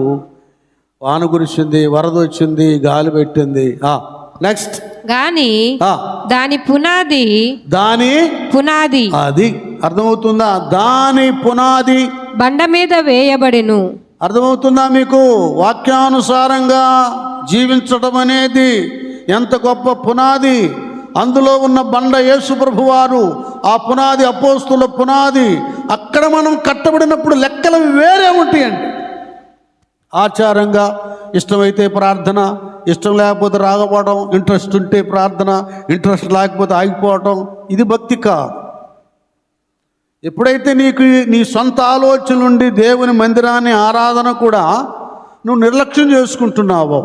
వాన కురిసింది, వరద వచ్చింది, గాలి పెట్టింది. నెక్స్ట్ గాని దాని పునాది అది అర్థమవుతుందా? దాని పునాది బండ మీద వేయబడెను. అర్థమవుతుందా మీకు? వాక్యానుసారంగా జీవించడం అనేది ఎంత గొప్ప పునాది. అందులో ఉన్న బండ యేసు ప్రభువారు, ఆ పునాది అపోస్తుల పునాది. అక్కడ మనం కట్టబడినప్పుడు లెక్కలు వేరే ఉంటాయండి. ఆచారంగా ఇష్టమైతే ప్రార్థన, ఇష్టం లేకపోతే రాకపోవడం, ఇంట్రెస్ట్ ఉంటే ప్రార్థన, ఇంట్రెస్ట్ లేకపోతే ఆగిపోవటం, ఇది భక్తి కాదు. ఎప్పుడైతే నీకు నీ సొంత ఆలోచన నుండి దేవుని మందిరాన్ని, ఆరాధన కూడా నువ్వు నిర్లక్ష్యం చేసుకుంటున్నావో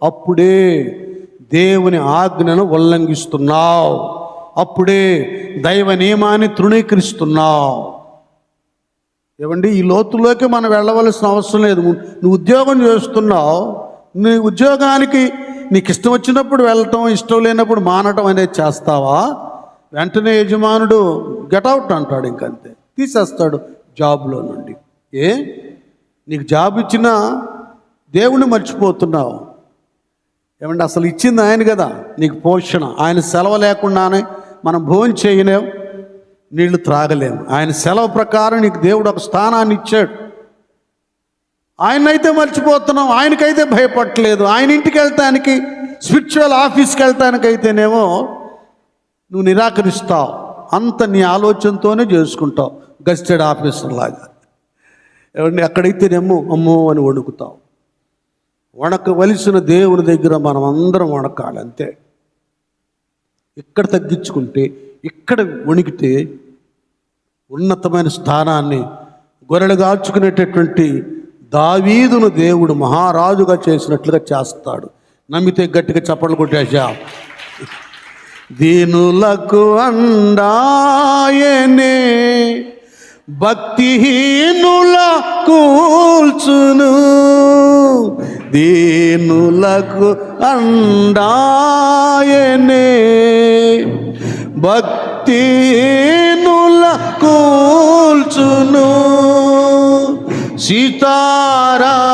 అప్పుడే దేవుని ఆజ్ఞను ఉల్లంఘిస్తున్నావు, అప్పుడే దైవ నియమాన్ని తృణీకరిస్తున్నావు. ఏమండి, ఈ లోతులోకి మనం వెళ్ళవలసిన అవసరం లేదు. నువ్వు ఉద్యోగం చేస్తున్నావు, నీ ఉద్యోగానికి నీకు ఇష్టం వచ్చినప్పుడు వెళ్ళటం, ఇష్టం లేనప్పుడు మానటం అనేది చేస్తావా? వెంటనే యజమానుడు గెటౌట్ అంటాడు, ఇంకంతే తీసేస్తాడు జాబ్లో నుండి. నీకు జాబ్ ఇచ్చినా దేవుణ్ణి మర్చిపోతున్నావు. ఏమంటే అసలు ఇచ్చింది ఆయన కదా నీకు పోషణ. ఆయన సెలవు లేకుండానే మనం భోజనం చేయలేము, నీళ్లు త్రాగలేము. ఆయన సెలవు ప్రకారం నీకు దేవుడు ఒక స్థానాన్ని ఇచ్చాడు. ఆయనైతే మర్చిపోతున్నాం, ఆయనకైతే భయపడలేదు. ఆయన ఇంటికి వెళ్తానికి, స్పిరిచువల్ ఆఫీస్కి వెళ్తానికైతేనేమో నువ్వు నిరాకరిస్తావు. అంత నీ ఆలోచనతోనే చేసుకుంటావు, గస్టెడ్ ఆఫీసర్ లాగా. ఏమండి, అక్కడైతేనేమో అమ్మో అని వణుకుతావు. వణకవలసిన దేవుని దగ్గర మనం అందరం వణకాలి, అంతే. ఇక్కడ తగ్గించుకుంటే, ఇక్కడ వణికితే ఉన్నతమైన స్థానాన్ని గొర్రెలు గాల్చుకునేటటువంటి దావీదును దేవుడు మహారాజుగా చేసినట్లుగా చేస్తాడు. నమ్మితే గట్టిగా చప్పట్లు కొట్టేశా. దీనులకు అండాయనే, భక్తిహీనుల కూల్చును. దీనులకు అండాయనే, భక్తిహీనుల కూల్చును. సితారాతో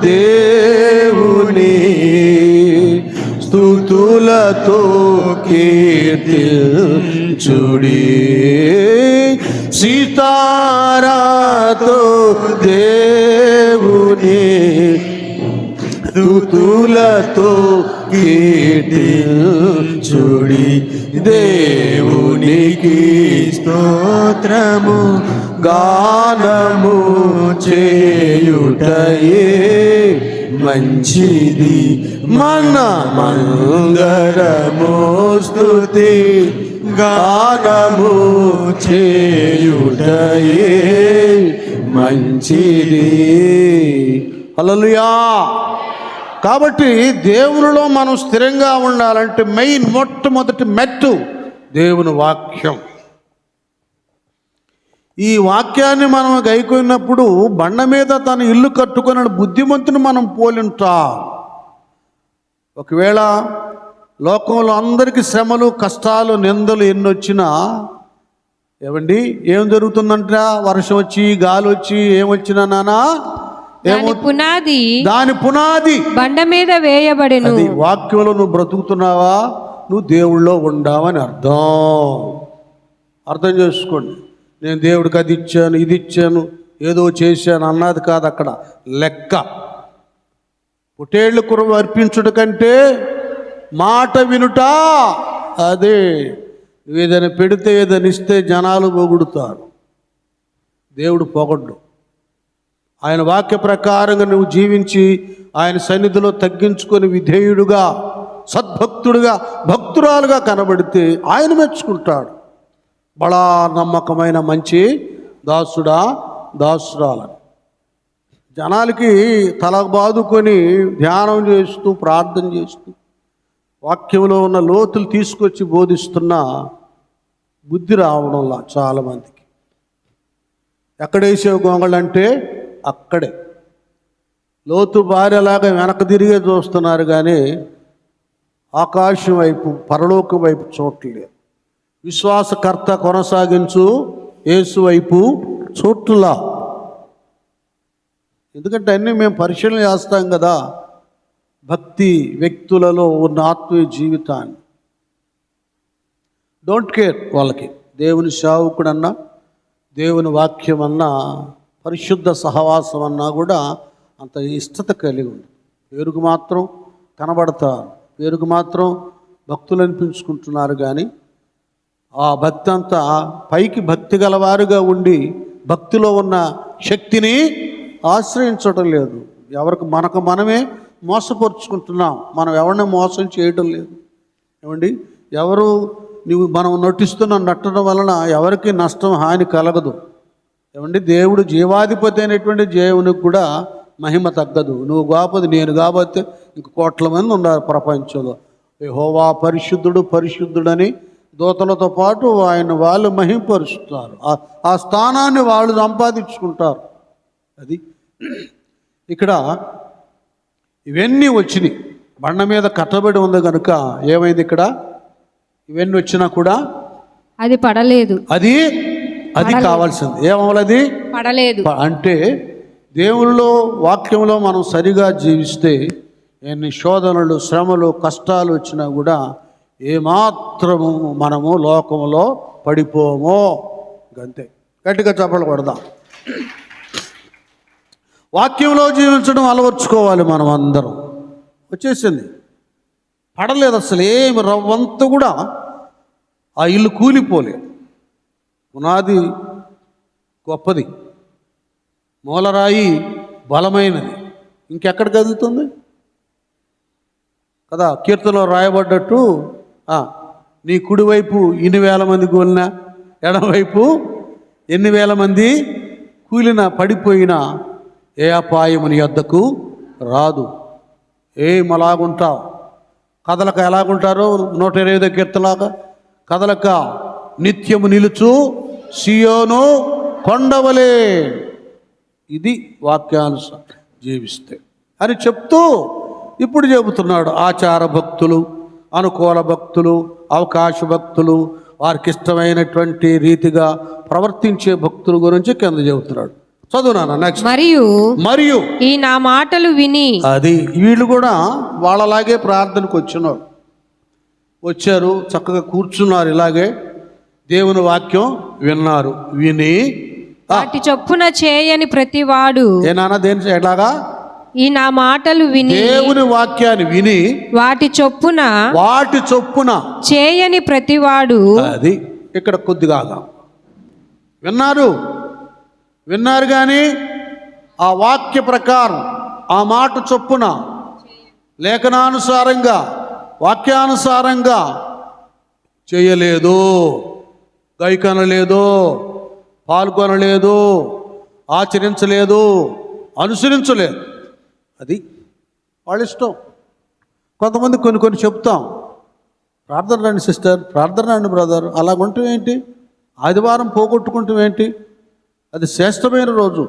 దేవుని స్తుతులతో కీర్తించుడి. సితారాతో దేవుని స్తుతులతో కీర్తించుడి. దేవునికి స్తోత్రము గానము చేయుటయే మంచిది. మన మందరము స్తుతి గానము చేయుటయే మంచిది. హల్లెలూయా. కాబట్టి దేవునిలో మనం స్థిరంగా ఉండాలంటే మొట్టమొదటి మెట్టు దేవుని వాక్యం. ఈ వాక్యాన్ని మనం గైకొన్నప్పుడు బండ మీద తన ఇల్లు కట్టుకున్న బుద్ధిమంతుని మనం పోలింటాం. ఒకవేళ లోకంలో అందరికీ శ్రమలు, కష్టాలు, నిందలు ఎన్ని వచ్చినా, ఏమండి ఏం జరుగుతుందంట? వర్షం వచ్చి, గాలి వచ్చి, ఏమొచ్చినా నానా దాని పునాది బండ మీద వేయబడెను. అది వాక్యంలో నువ్వు బ్రతుకుతున్నావా, నువ్వు దేవుళ్ళో ఉండావని అర్థం చేసుకోండి. నేను దేవుడికి అది ఇచ్చాను, ఇది ఇచ్చాను, ఏదో చేశాను అన్నది కాదు అక్కడ లెక్క. పొట్టేళ్ల కురవ అర్పించుట కంటే మాట వినుట. అదే నువ్వు ఏదైనా పెడితే, ఏదైనా ఇస్తే జనాలు పొగుడుతారు, దేవుడు పొగడ్డు. ఆయన వాక్య ప్రకారంగా నువ్వు జీవించి ఆయన సన్నిధిలో తగ్గించుకొని విధేయుడుగా సద్భక్తుడిగా భక్తురాలుగా కనబడితే ఆయన మెచ్చుకుంటాడు. బడా నమ్మకమైన మంచి దాసుడా దాసురాలని. జనాలకి తల బాదుకొని ధ్యానం చేస్తూ ప్రార్థన చేస్తూ వాక్యంలో ఉన్న లోతులు తీసుకొచ్చి బోధిస్తున్న బుద్ధి రావడంలా చాలామందికి. ఎక్కడేసే గొంగళంటే అక్కడే లోతు భార్యలాగా వెనక తిరిగే చూస్తున్నారు కానీ ఆకాశం వైపు పరలోకం వైపు చూడలేదు. విశ్వాసకర్త కొనసాగించు యేసు వైపు చూట్లా. ఎందుకంటే అన్నీ మేము పరిశీలన చేస్తాం కదా, భక్తి వ్యక్తులలో ఉన్న ఆత్మీయ జీవితాన్ని. డోంట్ కేర్ వాళ్ళకి దేవుని సేవకుడన్నా దేవుని వాక్యం అన్నా పరిశుద్ధ సహవాసం అన్నా కూడా అంత ఇష్టత కలిగి ఉంది. పేరుకు మాత్రం కనబడతారు, పేరుకు మాత్రం భక్తులు అనిపించుకుంటున్నారు కానీ ఆ భక్తి అంతా పైకి భక్తి గలవారుగా ఉండి భక్తిలో ఉన్న శక్తిని ఆశ్రయించడం లేదు. మనకు మనమే మోసపరుచుకుంటున్నాం, మనం ఎవరిని మోసం చేయడం లేదు. ఏమండి, మనం నటన వలన ఎవరికి నష్టం హాని కలగదు. ఏమండి, దేవుడు జీవాధిపతి అయినటువంటి దేవునికి కూడా మహిమ తగ్గదు. నువ్వు కాకపోతే నేను కాబట్టి ఇంక కోట్ల మంది ఉన్నారు ప్రపంచంలో. యెహోవా పరిశుద్ధుడు పరిశుద్ధుడని దూతలతో పాటు వాళ్ళు మహిమపరుస్తున్నారు. ఆ స్థానాన్ని వాళ్ళు సంపాదించుకుంటారు. అది ఇక్కడ ఇవన్నీ వచ్చినాయి. బండ మీద కట్టబడి ఉంది కనుక ఏమైంది, ఇక్కడ ఇవన్నీ వచ్చినా కూడా అది పడలేదు. అది కావాల్సింది ఏమవ్వాలి, పడలేదు. అంటే దేవునిలో వాక్యంలో మనం సరిగా జీవిస్తే ఎన్ని శోధనలు శ్రమలు కష్టాలు వచ్చినా కూడా ఏమాత్రము మనము లోకంలో పడిపోమో. అంతే, గట్టిగా చప్పట్లు కొడదాం. వాక్యంలో జీవించడం అలవర్చుకోవాలి మనం అందరం. వచ్చేసింది, పడలేదు అసలు ఏమి రవ్వంత కూడా. ఆ ఇల్లు కూలిపోలేదు. పునాది గొప్పది, మూలరాయి బలమైనది, ఇంకెక్కడ కదులుతుంది కదా. కీర్తనలో రాయబడ్డట్టు నీ కుడివైపు 8,000 మంది కూలినా, ఎడమవైపు 8,000 మంది కూలినా పడిపోయినా ఏ అపాయము నీ యొద్దకు రాదు. అలాగుంటావు, కదలక ఎలాగుంటారో 125 కీర్తనలాగా కదలక నిత్యము నిలుచు సియోను కొండవలే. ఇది వాక్యానుసారం జీవిస్తే అని చెప్తూ ఇప్పుడు చెబుతున్నాడు. ఆచార భక్తులు, అనుకూల భక్తులు, అవకాశ భక్తులు, వారికి ఇష్టమైనటువంటి రీతిగా ప్రవర్తించే భక్తుల గురించి కింద చెబుతున్నాడు. చదువునా నెక్స్ట్. మరియు ఈ నా మాటలు విని, అది వీళ్ళు కూడా వాళ్ళలాగే ప్రార్థనకు వచ్చారు, చక్కగా కూర్చున్నారు, ఇలాగే దేవుని వాక్యం విన్నారు. విని వాటి చొప్పున చేయని ప్రతివాడు ఎలాగా ఈ నా మాటలు విని దేవుని వాక్యాన్ని విని వాటి చొప్పున చేయని ప్రతివాడు. అది ఇక్కడ కొద్దిగా విన్నారు కానీ ఆ వాక్య ప్రకారం ఆ మాట చొప్పున లేఖనానుసారంగా వాక్యానుసారంగా చేయలేదు, గైకొనలేదు, పాల్గొనలేదు, ఆచరించలేదు, అనుసరించలేదు. అది వాళ్ళ ఇష్టం. కొంతమంది కొన్ని చెప్తాం, ప్రార్థన రండి సిస్టర్, ప్రార్థన రండి బ్రదర్, అలాగుంటాం ఏంటి, ఆదివారం పోగొట్టుకుంటాం ఏంటి, అది శ్రేష్టమైన రోజు.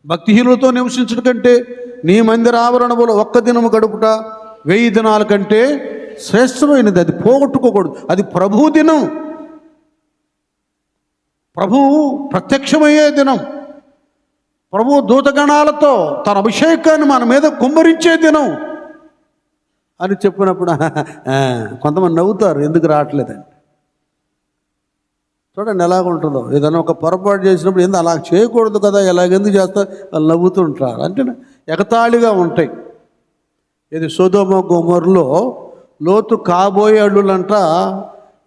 భక్తిహీనులతో నివసించడం కంటే నీ మందిర ఆవరణములో ఒక్క దినము గడుపుట 1000 దినాల కంటే శ్రేష్టమైనది. అది పోగొట్టుకోకూడదు. అది ప్రభు దినం, ప్రభువు ప్రత్యక్షమయ్యే దినం, ప్రభు దూతగణాలతో తన అభిషేకాన్ని మన మీద కుమ్మరించే దినం అని చెప్పినప్పుడు కొంతమంది నవ్వుతారు, ఎందుకు రావట్లేదండి. చూడండి ఎలాగుంటుందో. ఏదైనా ఒక పొరపాటు చేసినప్పుడు ఎందుకు అలా చేయకూడదు కదా, ఎలాగెందుకు చేస్తారు, వాళ్ళు నవ్వుతుంటారు. అంటే ఎగతాళిగా ఉంటాయి. ఇది సొదొమ గొమొర్రాలో లోతు కాబోయే అల్లులంట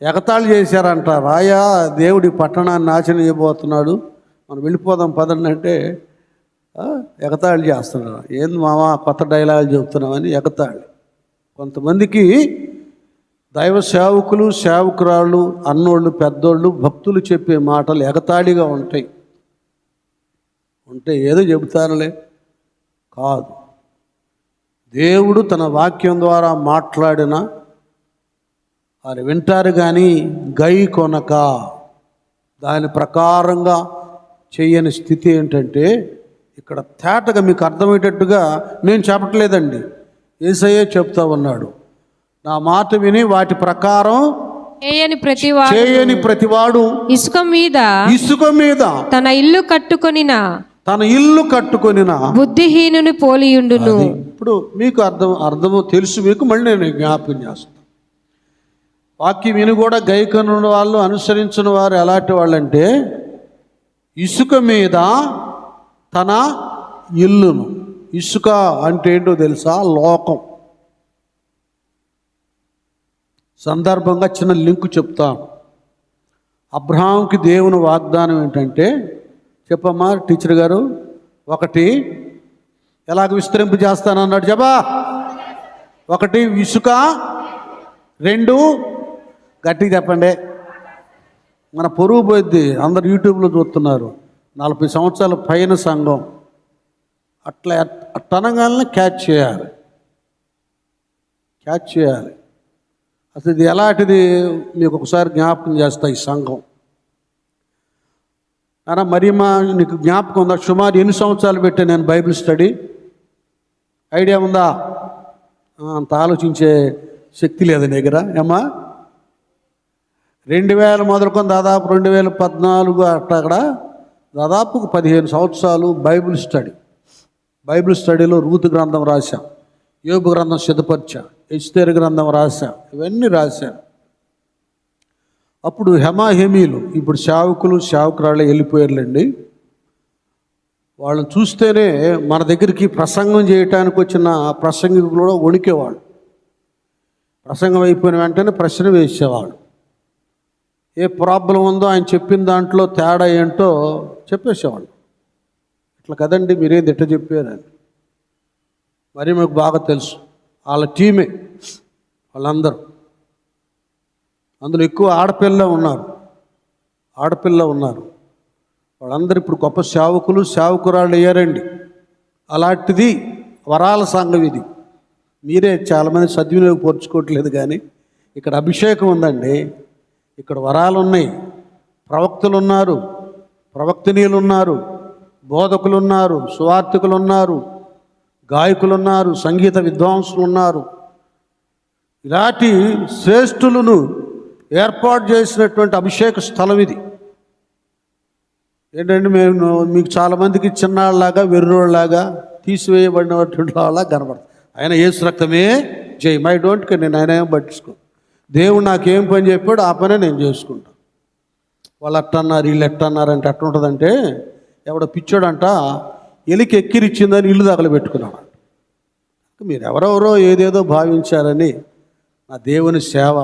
ఎగతాళి చేశారంట. రాయా, దేవుడి పట్టణాన్ని నాశనం చేయబోతున్నాడు, మనం వెళ్ళిపోదాం పదండి అంటే ఎగతాళి చేస్తున్నాడు. ఏంది మామ కొత్త డైలాగులు చెబుతున్నామని ఎగతాళి. కొంతమందికి దైవ సేవకులు, సేవకురాళ్ళు, అన్నోళ్ళు, పెద్దోళ్ళు, భక్తులు చెప్పే మాటలు ఎగతాళిగా ఉంటాయి. ఏదో చెబుతారులే, కాదు. దేవుడు తన వాక్యం ద్వారా మాట్లాడిన వారు వింటారు, కానీ గై కొనక దాని ప్రకారంగా చేయని స్థితి ఏంటంటే, ఇక్కడ తేటగా మీకు అర్థమయ్యేటట్టుగా నేను చెప్పట్లేదండి, యేసయ్యే చెప్తా ఉన్నాడు. నా మాట విని వాటి ప్రకారం చేయని ప్రతివాడు ఇసుక మీద తన ఇల్లు కట్టుకొనిన బుద్ధిహీనుని పోలియుండును. ఇప్పుడు మీకు అర్థము తెలుసు మీకు, మళ్ళీ నేను జ్ఞాపకం చేస్తాను. వాక్యం విని కూడా గైకొన వాళ్ళు, అనుసరించిన వారు ఎలాంటి వాళ్ళంటే, ఇసుక మీద తన ఇల్లును. ఇసుక అంటే ఏంటో తెలుసా? లోకం. సందర్భంగా చిన్న లింకు చెప్తాను. అబ్రహాంకి దేవుని వాగ్దానం ఏంటంటే, చెప్పమ్మా టీచర్ గారు, 1 ఎలాగ విస్తరింపు చేస్తానన్నాడు చెప్పా. 1 ఇసుక, 2 గట్టిగా చెప్పండి. మన పొరుగు పోద్ది, అందరు యూట్యూబ్లో చూస్తున్నారు. 40 సంవత్సరాల పైన సంఘం. అట్లా అట్టనగానే క్యాచ్ చేయాలి. అసలు ఇది ఎలాంటిది మీకు ఒకసారి జ్ఞాపకం చేస్తా. ఈ సంఘం అన్నా మరి నీకు జ్ఞాపకం ఉందా? సుమారు ఎన్ని సంవత్సరాలు పెట్టా నేను బైబిల్ స్టడీ? ఐడియా ఉందా? అంత ఆలోచించే శక్తి లేదు నీ దగ్గర ఏమ్మా? 2000 మొదలుకొని దాదాపు 2014 అక్కడ దాదాపు 15 సంవత్సరాలు బైబిల్ స్టడీలో రూతు గ్రంథం రాశా, యోబు గ్రంథం సిద్ధపరిచా, ఎస్తేరు గ్రంథం రాశా, ఇవన్నీ రాశాను. అప్పుడు హెమీలు, ఇప్పుడు సేవకురాళ్ళు వెళ్ళిపోయారులేండి. వాళ్ళని చూస్తేనే మన దగ్గరికి ప్రసంగం చేయటానికి వచ్చిన ప్రసంగికులు కూడా వణికేవాళ్ళు. ప్రసంగం అయిపోయిన వెంటనే ప్రశ్న వేసేవాళ్ళు. ఏ ప్రాబ్లం ఉందో ఆయన చెప్పిన దాంట్లో తేడా ఏంటో చెప్పేసేవాళ్ళు. ఇట్లా కదండి మీరేది ఎట్ట చెప్పారని. మరి మీకు బాగా తెలుసు, వాళ్ళ టీమే వాళ్ళందరూ. అందులో ఎక్కువ ఆడపిల్ల ఉన్నారు. వాళ్ళందరూ ఇప్పుడు గొప్ప సేవకురాళ్ళు అయ్యారండి. అలాంటిది వరాల సంఘం ఇది. మీరే చాలామంది సద్వినియోగపరుచుకోవట్లేదు, కానీ ఇక్కడ అభిషేకం ఉందండి. ఇక్కడ వరాలు ఉన్నాయి, ప్రవక్తలు ఉన్నారు, ప్రవక్తనీయులు ఉన్నారు, బోధకులు ఉన్నారు, సువార్థికులు ఉన్నారు, గాయకులు ఉన్నారు, సంగీత విద్వాంసులు ఉన్నారు. ఇలాంటి శ్రేష్ఠులను ఏర్పాటు చేసినటువంటి అభిషేక స్థలం ఇది. ఏంటంటే మేము మీకు చాలామందికి చిన్నాళ్ళలాగా, వెర్రోళ్ళలాగా, తీసివేయబడినటువంటి వాళ్ళ కనబడతాం. ఆయన యేసు రక్తమే జై, మై డోంట్ కేర్, నేను ఆయన ఏం పట్టించుకో. దేవుడు నాకేం పని చెప్పాడు ఆ పనే నేను చేసుకుంటాను. వాళ్ళు అట్టన్నారు, వీళ్ళు ఎట్టన్నారంటే అట్ట ఉంటుందంటే, ఎవడో పిచ్చోడంట ఎలికి ఎక్కిరిచ్చిందని ఇల్లు తగలబెట్టుకున్నాడు. మీరు ఎవరెవరో ఏదేదో భావించారని నా దేవుని సేవ,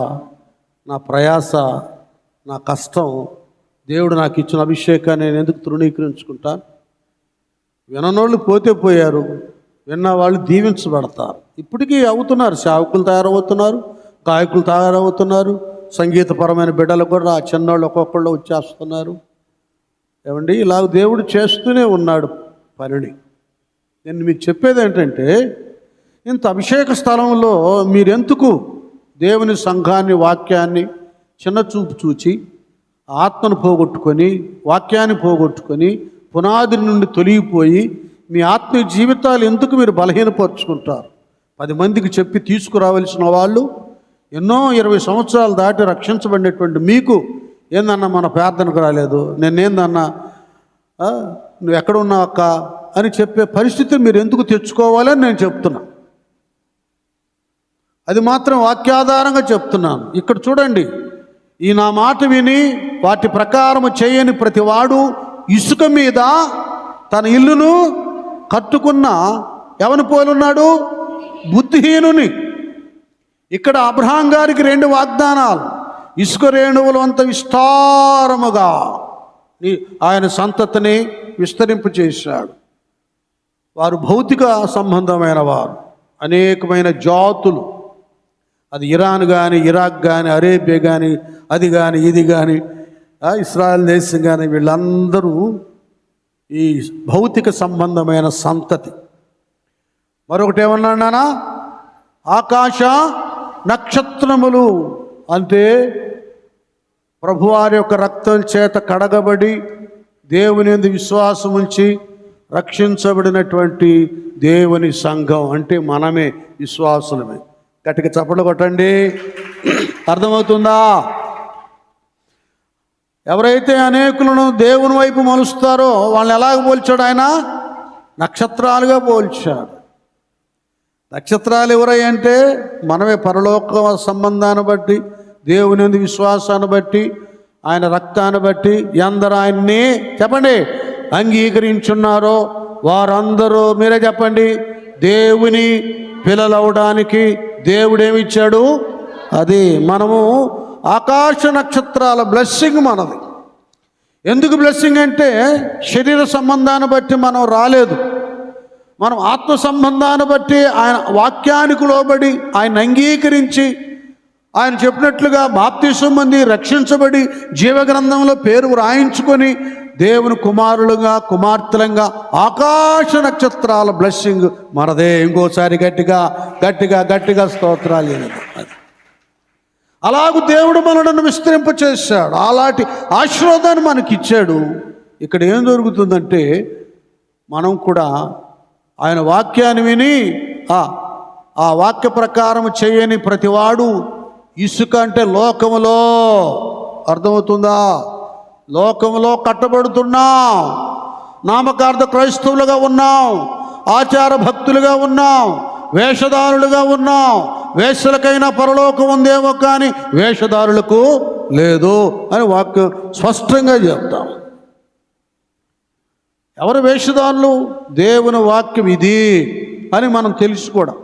నా ప్రయాస, నా కష్టం, దేవుడు నాకు ఇచ్చిన అభిషేకాన్ని నేను ఎందుకు తృణీకరించుకుంటాను? విననోళ్ళు పోతే పోయారు, విన్నవాళ్ళు దీవించబడతారు. ఇప్పటికీ అవుతున్నారు, సేవకులు తయారవుతున్నారు, గాయకులు తయారవుతున్నారు, సంగీతపరమైన బిడ్డలు కూడా ఆ చిన్నవాళ్ళు ఒక్కొక్కళ్ళు వచ్చేస్తున్నారు. ఏమండి, ఇలా దేవుడు చేస్తూనే ఉన్నాడు పనిని. నేను మీకు చెప్పేది ఏంటంటే, ఇంత అభిషేక స్థలంలో మీరెందుకు దేవుని సంఘాన్ని, వాక్యాన్ని చిన్నచూపు చూచి ఆత్మను పోగొట్టుకొని, వాక్యాన్ని పోగొట్టుకొని, పునాది నుండి తొలగిపోయి మీ ఆత్మీయ జీవితాలు ఎందుకు మీరు బలహీనపరుచుకుంటారు? 10 మందికి చెప్పి తీసుకురావలసిన వాళ్ళు ఎన్నో 20 సంవత్సరాలు దాటి రక్షించబడినటువంటి మీకు ఏందన్నా మన ప్రార్థనకు రాలేదు, నేనేందన్నా నువ్వు ఎక్కడ ఉన్నావు అక్క అని చెప్పే పరిస్థితి మీరు ఎందుకు తెచ్చుకోవాలని నేను చెప్తున్నా. అది మాత్రం వాక్యాధారంగా చెప్తున్నాను. ఇక్కడ చూడండి, ఈ నా మాట విని వాటి ప్రకారము చేయని ప్రతివాడు ఇసుక మీద తన ఇల్లును కట్టుకున్న ఎవని పోలున్నాడు? బుద్ధిహీనుని. ఇక్కడ అబ్రహాం గారికి 2 వాగ్దానాలు. ఇసుక రేణువులు అంత విస్తారముగా ఆయన సంతతిని విస్తరింపు చేశాడు. వారు భౌతిక సంబంధమైన వారు, అనేకమైన జాతులు, అది ఇరాన్ కానీ, ఇరాక్ కానీ, అరేబియా కానీ, అది కానీ, ఇది కానీ, ఇస్రాయల్ దేశం కానీ, వీళ్ళందరూ ఈ భౌతిక సంబంధమైన సంతతి. మరొకటి ఏమన్నానా, ఆకాశ నక్షత్రములు అంటే ప్రభువారి యొక్క రక్తం చేత కడగబడి దేవుని యందు విశ్వాసం ఉంచి రక్షించబడినటువంటి దేవుని సంఘం అంటే మనమే, విశ్వాసులమే. గట్టిగా చప్పట్లు కొట్టండి. అర్థమవుతుందా? ఎవరైతే అనేకులను దేవుని వైపు మలుస్తారో వాళ్ళని ఎలాగ పోల్చాడు ఆయన? నక్షత్రాలుగా పోల్చాడు. నక్షత్రాలు ఎవరై అంటే మనమే. పరలోక సంబంధాన్ని బట్టి, దేవుని యందు విశ్వాసాన్ని బట్టి, ఆయన రక్తాన్ని బట్టి ఎందరు ఆయన్ని చెప్పండి అంగీకరించున్నారో వారందరూ, మీరే చెప్పండి, దేవుని పిల్లలవడానికి దేవుడేమిచ్చాడు? అది మనము ఆకాశ నక్షత్రాల బ్లెస్సింగ్ మనది. ఎందుకు బ్లెస్సింగ్ అంటే శరీర సంబంధాన్ని బట్టి మనం రాలేదు. మనం ఆత్మ సంబంధాన్ని బట్టి ఆయన వాక్యానికి లోబడి ఆయన అంగీకరించి ఆయన చెప్పినట్లుగా బాప్తిసం పొంది రక్షించబడి జీవగ్రంథంలో పేరు వ్రాయించుకొని దేవుని కుమారులుగా, కుమార్తెలుగా ఆకాశ నక్షత్రాల బ్లెస్సింగ్ మనదే. ఇంకోసారి గట్టిగా గట్టిగా గట్టిగా స్తోత్రాలు. అది అలాగూ దేవుడు మనలను విస్తరింపచేశాడు. అలాంటి ఆశీర్వాదాన్ని మనకిచ్చాడు. ఇక్కడ ఏం జరుగుతుందంటే మనం కూడా ఆయన వాక్యాన్ని విని ఆ వాక్య ప్రకారం చేయని ప్రతివాడు ఇసుక అంటే లోకములో, అర్థమవుతుందా, లోకములో కట్టబడుతున్నాం. నామకార్థ క్రైస్తవులుగా ఉన్నాం, ఆచార భక్తులుగా ఉన్నాం, వేషధారులుగా ఉన్నాం. వేషలకైనా పరలోకం ఉందేమో కానీ వేషధారులకు లేదు అని వాక్యం స్పష్టంగా చెప్తాం. ఎవరు వేషధారులు? దేవుని వాక్యం ఇది అని మనం తెలుసుకోవడం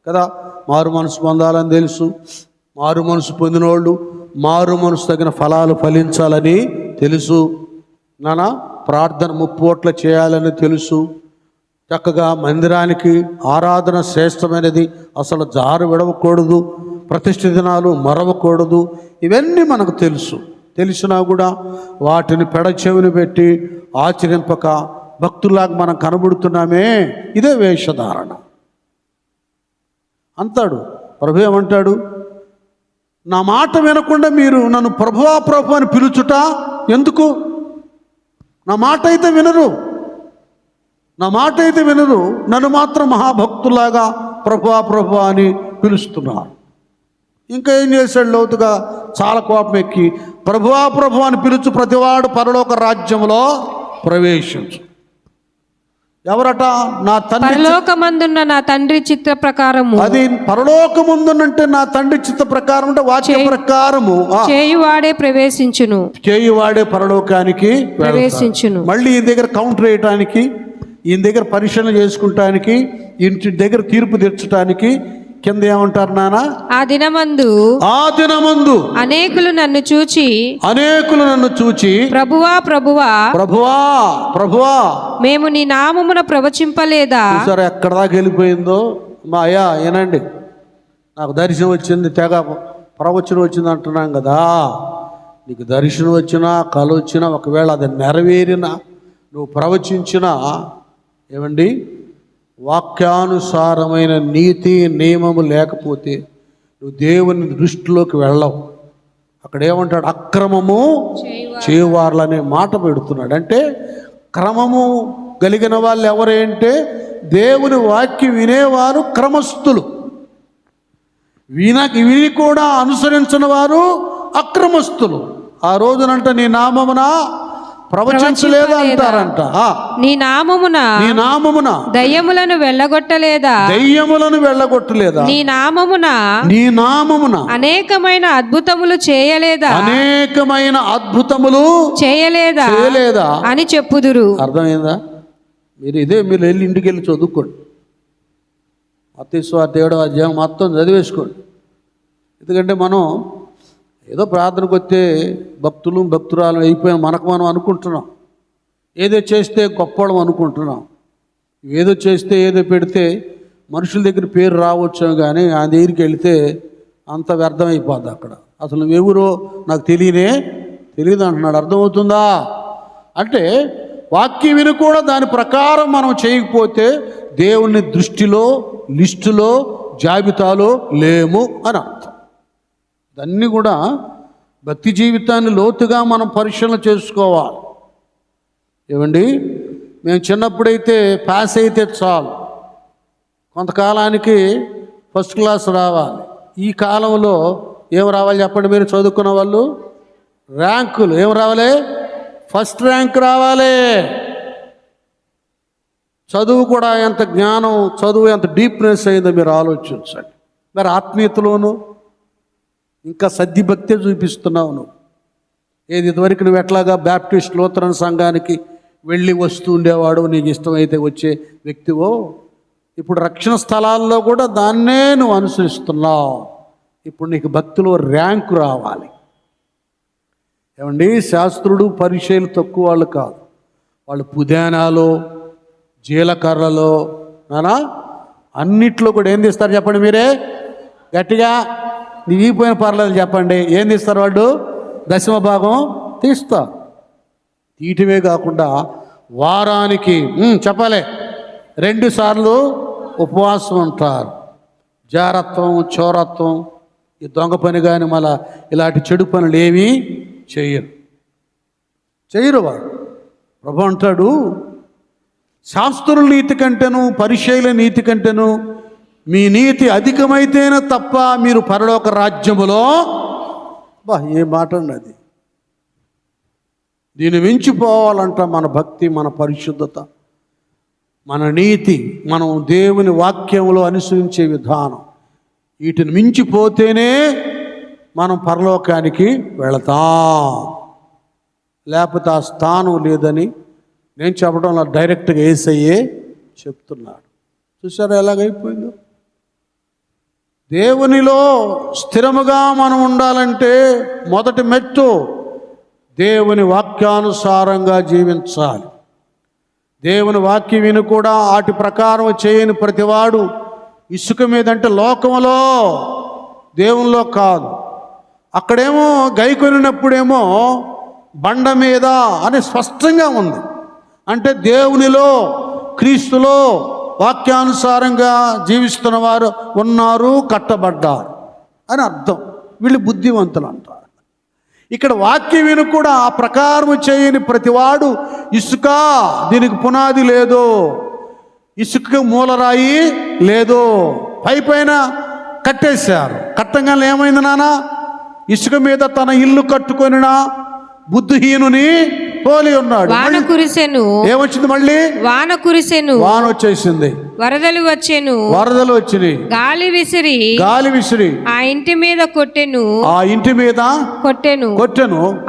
కదా. మారు మనసు పొందాలని తెలుసు, మారు మనసు పొందిన వాళ్ళు మారు మనసు తగిన ఫలాలు ఫలించాలని తెలుసు, నానా ప్రార్థన ముప్పోట్ల చేయాలని తెలుసు, చక్కగా మందిరానికి ఆరాధన శ్రేష్టమైనది, అసలు జారు విడవకూడదు, ప్రతిష్ఠ దినాలు మరవకూడదు, ఇవన్నీ మనకు తెలుసు. తెలిసినా కూడా వాటిని పెడచెవిని పెట్టి ఆచరింపక భక్తులాగా మనం కనబడుతున్నామే. ఇదే వేషధారణ అంటాడు. ప్రభు ఏమంటాడు? నా మాట వినకుండా మీరు నన్ను ప్రభువా ప్రభు అని పిలుచుట ఎందుకు? నా మాట అయితే వినరు, నా మాట అయితే వినరు, నన్ను మాత్రం మహాభక్తులాగా ప్రభువా ప్రభు అని పిలుస్తున్నారు. ఇంకా ఏం చేశాడు? లోతుగా చాలా కోపం ఎక్కి ప్రభువా ప్రభు అని పిలుచు ప్రతివాడు పరలోక రాజ్యంలో ప్రవేశించు. ఎవరట? నా తండ్రి పరలోకమందున్న నా తండ్రి చిత్త ప్రకారము. అది పరలోకమందునంటే నా తండ్రి చిత్త ప్రకారం అంటే వాక్య ప్రకారము చేయువాడే ప్రవేశించును, చేయువాడే పరలోకానికి ప్రవేశించును. మళ్ళీ ఈ దగ్గర కౌంటర్ వేయటానికి, ఈయన దగ్గర పరిశీలన చేసుకుంటానికి, ఇంటి దగ్గర తీర్పు తీర్చడానికి కింద ఏమంటారు నాన్న? ఆ దినమందు అనేకులు నన్ను చూచి ప్రభువా ప్రభువా ప్రభువా ప్రభువా మేము నీ నామమున ప్రవచింపలేదా? సరే ఎక్కడ దాకా వెళ్ళిపోయిందో. మా అయ్యా ఏనండి, నాకు దర్శనం వచ్చింది, తెగ ప్రవచనం వచ్చింది అంటున్నాం కదా. నీకు దర్శనం వచ్చినా కళ వచ్చినా ఒకవేళ అది నెరవేరినా నువ్వు ప్రవచించినా ఏమండి వాక్యానుసారమైన నీతి నియమము లేకపోతే నువ్వు దేవుని దృష్టిలోకి వెళ్ళవు. అక్కడ ఏమంటాడు? అక్రమము చేయువార్లనే మాట పెడుతున్నాడు. అంటే క్రమము కలిగిన వాళ్ళు ఎవరంటే దేవుని వాక్యం వినేవారు క్రమస్థులు, విని కూడా అనుసరించిన వారు అక్రమస్థులు. ఆ రోజునంట నీ నామమున ప్రవచించలేదా అంటారంట. నీ నామమున దయ్యములను వెళ్ళగొట్టలేదా? నీ నామమున అనేకమైన అద్భుతములు చేయలేదా అని చెప్పుదురు. అర్థమైందా? మీరు వెళ్ళి ఇంటికి వెళ్ళి చదువుకోండి. మత్తయి సువార్త 7వ అధ్యాయం మొత్తం చదివేసుకోండి. ఎందుకంటే మనం ఏదో ప్రార్థనకు వస్తే భక్తులు భక్తురాలు అయిపోయాం మనకు మనం అనుకుంటున్నాం. ఏదో చేస్తే గొప్పవాళ్ళం అనుకుంటున్నాం. ఏదో చేస్తే ఏదో పెడితే మనుషుల దగ్గర పేరు రావచ్చు, కానీ ఆ దగ్గరికి వెళితే అంత వ్యర్థమైపోద్ది అక్కడ. అసలు నువ్వెవరో నాకు తెలియదు అంటున్నాడు. అర్థమవుతుందా? అంటే వాక్యం విని కూడా దాని ప్రకారం మనం చేయకపోతే దేవుని దృష్టిలో, లిస్టులో, జాబితాలో లేము అని అర్థం. దాన్ని కూడా భక్తి జీవితాన్ని లోతుగా మనం పరిశీలన చేసుకోవాలి. ఏమండి, మేము చిన్నప్పుడైతే పాస్ అయితే చాలు, కొంతకాలానికి ఫస్ట్ క్లాస్ రావాలి. ఈ కాలంలో ఏం రావాలి చెప్పండి మీరు చదువుకున్న వాళ్ళు? ర్యాంకులు. ఏం రావాలి? ఫస్ట్ ర్యాంక్ రావాలి. చదువు కూడా ఎంత జ్ఞానం, చదువు ఎంత డీప్నెస్ అయిందో మీరు ఆలోచించండి. మరి ఆత్మీయతలోను ఇంకా సద్దిభక్తే చూపిస్తున్నావు నువ్వు. ఏది ఇదివరకు నువ్వు ఎట్లాగా బ్యాప్టిస్ట్ లూథరన్ సంఘానికి వెళ్ళి వస్తూ ఉండేవాడు, నీకు ఇష్టమైతే వచ్చే వ్యక్తివో, ఇప్పుడు రక్షణ స్థలాల్లో కూడా దాన్నే నువ్వు అనుసరిస్తున్నావు. ఇప్పుడు నీకు భక్తిలో ర్యాంకు రావాలి. ఏమండి, శాస్త్రుడు పరిచయాలు తక్కువ వాళ్ళు కాదు. వాళ్ళు పుదీనాలో, జీలకర్రలో, నానా అన్నిట్లో కూడా ఏం తీస్తారు చెప్పండి మీరే? గట్టిగా నీగిపోయిన పర్లేదు చెప్పండి. ఏం తీస్తారు వాళ్ళు? దశమ భాగం తీస్తారు. తీయటమే కాకుండా వారానికి చెప్పాలి 2 సార్లు ఉపవాసం ఉంటారు. జారత్వం, చోరత్వం, ఈ దొంగ పని కానీ మళ్ళా ఇలాంటి చెడు పనులు ఏమీ చేయరు వాడు. ప్రభు అంటాడు, శాస్త్రుల నీతి కంటేను పరిచయుల నీతి కంటేను మీ నీతి అధికమైతేనే తప్ప మీరు పరలోక రాజ్యములో. ఏ మాట అండి అది! దీన్ని మించిపోవాలంట మన భక్తి, మన పరిశుద్ధత, మన నీతి, మనం దేవుని వాక్యంలో అనుసరించే విధానం. వీటిని మించిపోతేనే మనం పరలోకానికి వెళతాం. లేకపోతే ఆ స్థానం లేదని నేను చెప్పడం డైరెక్ట్గా యేసయ్యే చెప్తున్నాడు. చూసారా ఎలాగైపోయిందో? దేవునిలో స్థిరముగా మనం ఉండాలంటే మొదటి మెట్టు దేవుని వాక్యానుసారంగా జీవించాలి. దేవుని వాక్యం విని కూడా వాటి ప్రకారం చేయని ప్రతివాడు ఇసుక మీద, అంటే లోకములో, దేవునిలో కాదు. అక్కడేమో గైకొనినప్పుడేమో బండ మీద అని స్పష్టంగా ఉంది. అంటే దేవునిలో, క్రీస్తులో వాక్యానుసారంగా జీవిస్తున్న వారు ఉన్నారు, కట్టబడ్డారు అని అర్థం. వీళ్ళు బుద్ధివంతులు అంటారు. ఇక్కడ వాక్యం విని కూడా ఆ ప్రకారం చేయని ప్రతివాడు ఇసుక, దీనికి పునాది లేదు, ఇసుక మూలరాయి లేదు, పైన కట్టేశారు. కట్టంగానే ఏమైంది నాన్న? ఇసుక మీద తన ఇల్లు కట్టుకొనిన బుద్ధిహీనుని పోలి ఉన్నాడు. వాన కురిసెను. ఏమొచ్చింది మళ్ళీ? వాన కురిసెను. వాన వచ్చేసింది. వరదలు వచ్చినాయి. గాలి విసిరి ఆ ఇంటి మీద కొట్టెను.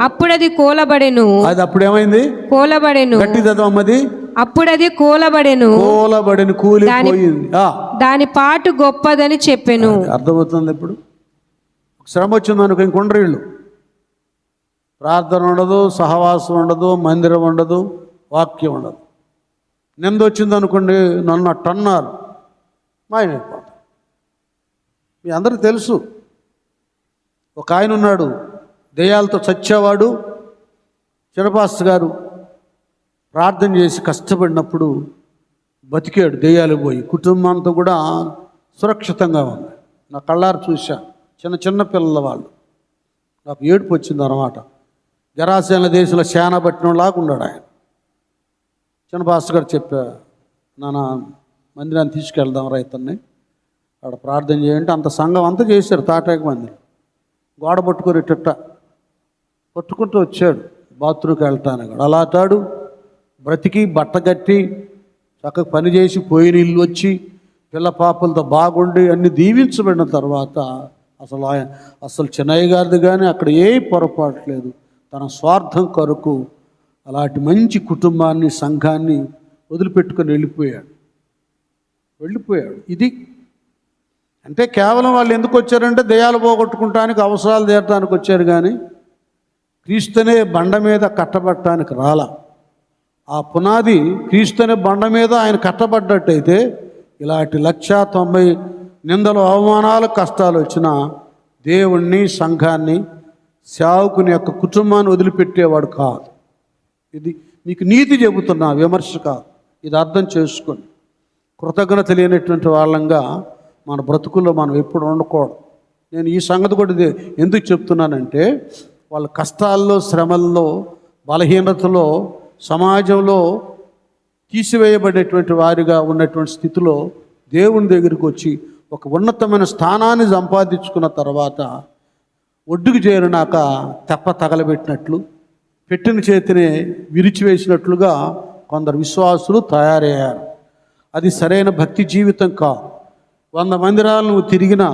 అప్పుడు అది కూలబడెను. అది అప్పుడు ఏమైంది? కూలబడెను. గట్టి చదవమ్మది. అప్పుడు అది కూలబడెను, కూలిపోయింది. దాని పాటు గొప్పదని చెప్పెను. అర్థమవుతుంది. ఇప్పుడు శ్రమ వచ్చింది అనుకో, ఇంకొండ్రు వీళ్ళు ప్రార్థన ఉండదు, సహవాసం ఉండదు, మందిరం ఉండదు, వాక్యం ఉండదు. నింద వచ్చింది అనుకోండి, నన్ను అట్టన్నారు, మాయమైపోతాం. మీ అందరికీ తెలుసు, ఒక ఆయన ఉన్నాడు, దెయ్యాలతో చచ్చేవాడు. చిన్నపాస్ గారు ప్రార్థన చేసి కష్టపడినప్పుడు బతికాడు. దెయ్యాలు పోయి కుటుంబం అంతా కూడా సురక్షితంగా ఉంది. నా కళ్ళారు చూశా. చిన్న పిల్లల వాళ్ళు. నాకు ఏడుపు వచ్చింది అన్నమాట. గరాసేన దేశంలో శానా పట్టినలాగా ఉన్నాడు ఆయన. చిన్నపాస్ గారు చెప్పా, నాన్న మందిరాన్ని తీసుకెళ్దాం రైతన్ని, అక్కడ ప్రార్థన చేయంటే అంత సంఘం అంతా చేశారు. తాటాక మందిరం గోడ పట్టుకొని పట్టుకుంటూ వచ్చాడు బాత్రూమ్కి వెళ్ళటానికి. అలా తాడు బ్రతికి బట్ట కట్టి చక్కగా పని చేసి పోయిన ఇల్లు వచ్చి పిల్ల పాపలతో బాగుండి అన్ని దీవించబడిన తర్వాత అసలు చెన్నయ్య గారిది కానీ అక్కడ ఏ పొరపాటు లేదు. తన స్వార్థం కొరకు అలాంటి మంచి కుటుంబాన్ని, సంఘాన్ని వదిలిపెట్టుకొని వెళ్ళిపోయాడు. ఇది అంటే కేవలం వాళ్ళు ఎందుకు వచ్చారంటే దెయ్యాలు పోగొట్టుకుంటానికి, అవసరాలు తీరటానికి వచ్చారు. కానీ క్రీస్తునే బండ మీద కట్టబట్టడానికి రాలా. ఆ పునాది క్రీస్తునే బండ మీద ఆయన కట్టబడ్డట్టయితే ఇలాంటి 190 నిందలు, అవమానాలు, కష్టాలు వచ్చినా దేవుణ్ణి, సంఘాన్ని, సేవకుని యొక్క కుటుంబాన్ని వదిలిపెట్టేవాడు కాదు. ఇది మీకు నీతి చెబుతున్నా, విమర్శ కాదు. ఇది అర్థం చేసుకొని కృతజ్ఞత లేనటువంటి వాళ్ళంగా మన బ్రతుకుల్లో మనం ఎప్పుడు ఉండకూడదు. నేను ఈ సంగతి కూడా ఎందుకు చెప్తున్నానంటే, వాళ్ళ కష్టాల్లో, శ్రమల్లో, బలహీనతలో, సమాజంలో తీసివేయబడేటువంటి వారిగా ఉన్నటువంటి స్థితిలో దేవుని దగ్గరికి వచ్చి ఒక ఉన్నతమైన స్థానాన్ని సంపాదించుకున్న తర్వాత ఒడ్డుకు చేరినాక తెప్ప తగలబెట్టినట్లు, పెట్టిన చేతిని విరిచివేసినట్లుగా కొందరు విశ్వాసులు తయారయ్యారు. అది సరైన భక్తి జీవితం కాదు. 100 మందిరాలు నువ్వు తిరిగినా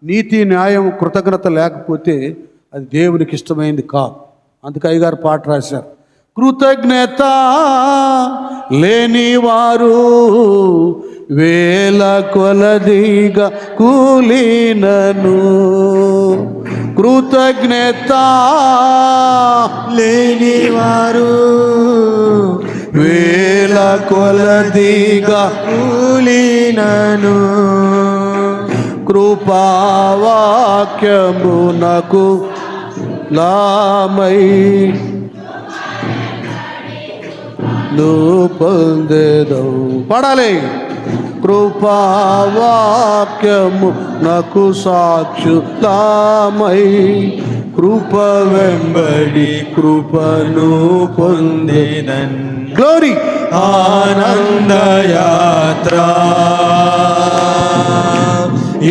నీతి, న్యాయం, కృతజ్ఞత లేకపోతే అది దేవునికి ఇష్టమైంది కాదు. అందుకే అయ్యగారు పాట రాశారు, కృతజ్ఞత లేని వారు వేల కొలదిగా కూలినను, కృతజ్ఞత లేని వారు వేల కొలదిగా కూలినను, కృపావాక్యమునకు లామై నువ్వు పొందేదవు. పడాలి. కృపావాక్యము నాకు సాక్షులామై కృప వెంబడి కృపను పొందేదన్. గ్లోరీ. ఆనందయాత్ర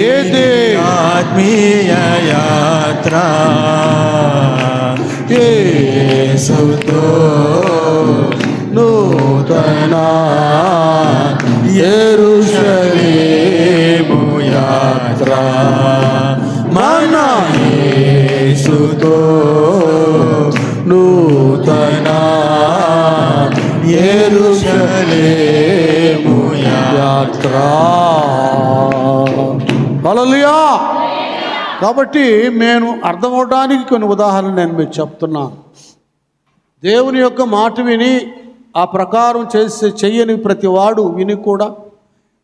ఏదే ఆత్మీయ యాత్ర, యేసుతో నూతన యెరూషలేము యాత్ర, మన యేసుతో నూతన యెరూషలేము యాత్ర. హల్లెలూయా. కాబట్టి నేను అర్థమవడానికి కొన్ని ఉదాహరణలు నేను మీకు చెప్తున్నాను. దేవుని యొక్క మాట విని ఆ ప్రకారం చెయ్యని ప్రతి వాడు విని కూడా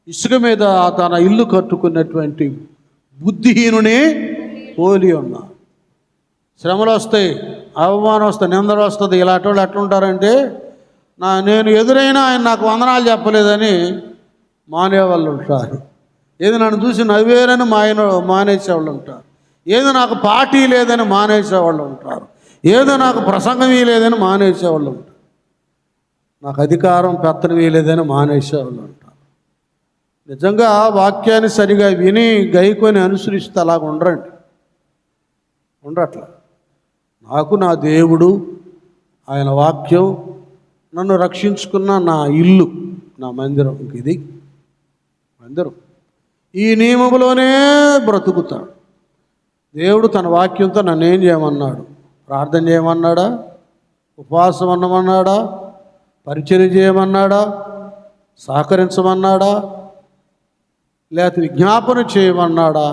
ఇసుక మీద తన ఇల్లు కట్టుకున్నటువంటి బుద్ధిహీనుని పోలి ఉన్నా. శ్రమలు వస్తాయి, అవమానం వస్తాయి, నిందలు వస్తుంది. ఇలాంటి వాళ్ళు ఎట్లుంటారంటే, నేను ఎదురైనా ఆయన నాకు వందనాలు చెప్పలేదని మానేవాళ్ళు ఉంటారు. ఏది నన్ను చూసి నవ్వేరని మానేసేవాళ్ళు ఉంటారు. ఏదో నాకు పార్టీ లేదని మానేసేవాళ్ళు ఉంటారు. ఏదో నాకు ప్రసంగం లేదని మానేసేవాళ్ళు ఉంటారు. నాకు అధికారం పెత్తనం లేదని మానేసేవాళ్ళు ఉంటారు. నిజంగా వాక్యాన్ని సరిగా విని గైకొని అనుసరిస్తే అలాగ ఉండట్లా. నాకు నా దేవుడు, ఆయన వాక్యం, నన్ను రక్షించుకున్న నా ఇల్లు, నా మందిరం. ఇది మందిరం. ఈ నియమంలోనే బ్రతుకుతాడు. దేవుడు తన వాక్యంతో నన్ను ఏం చేయమన్నాడు? ప్రార్థన చేయమన్నాడా? ఉపవాసం ఉండమన్నాడా? పరిచర్య చేయమన్నాడా? సహకరించమన్నాడా? లేకపోతే విజ్ఞాపన చేయమన్నాడా?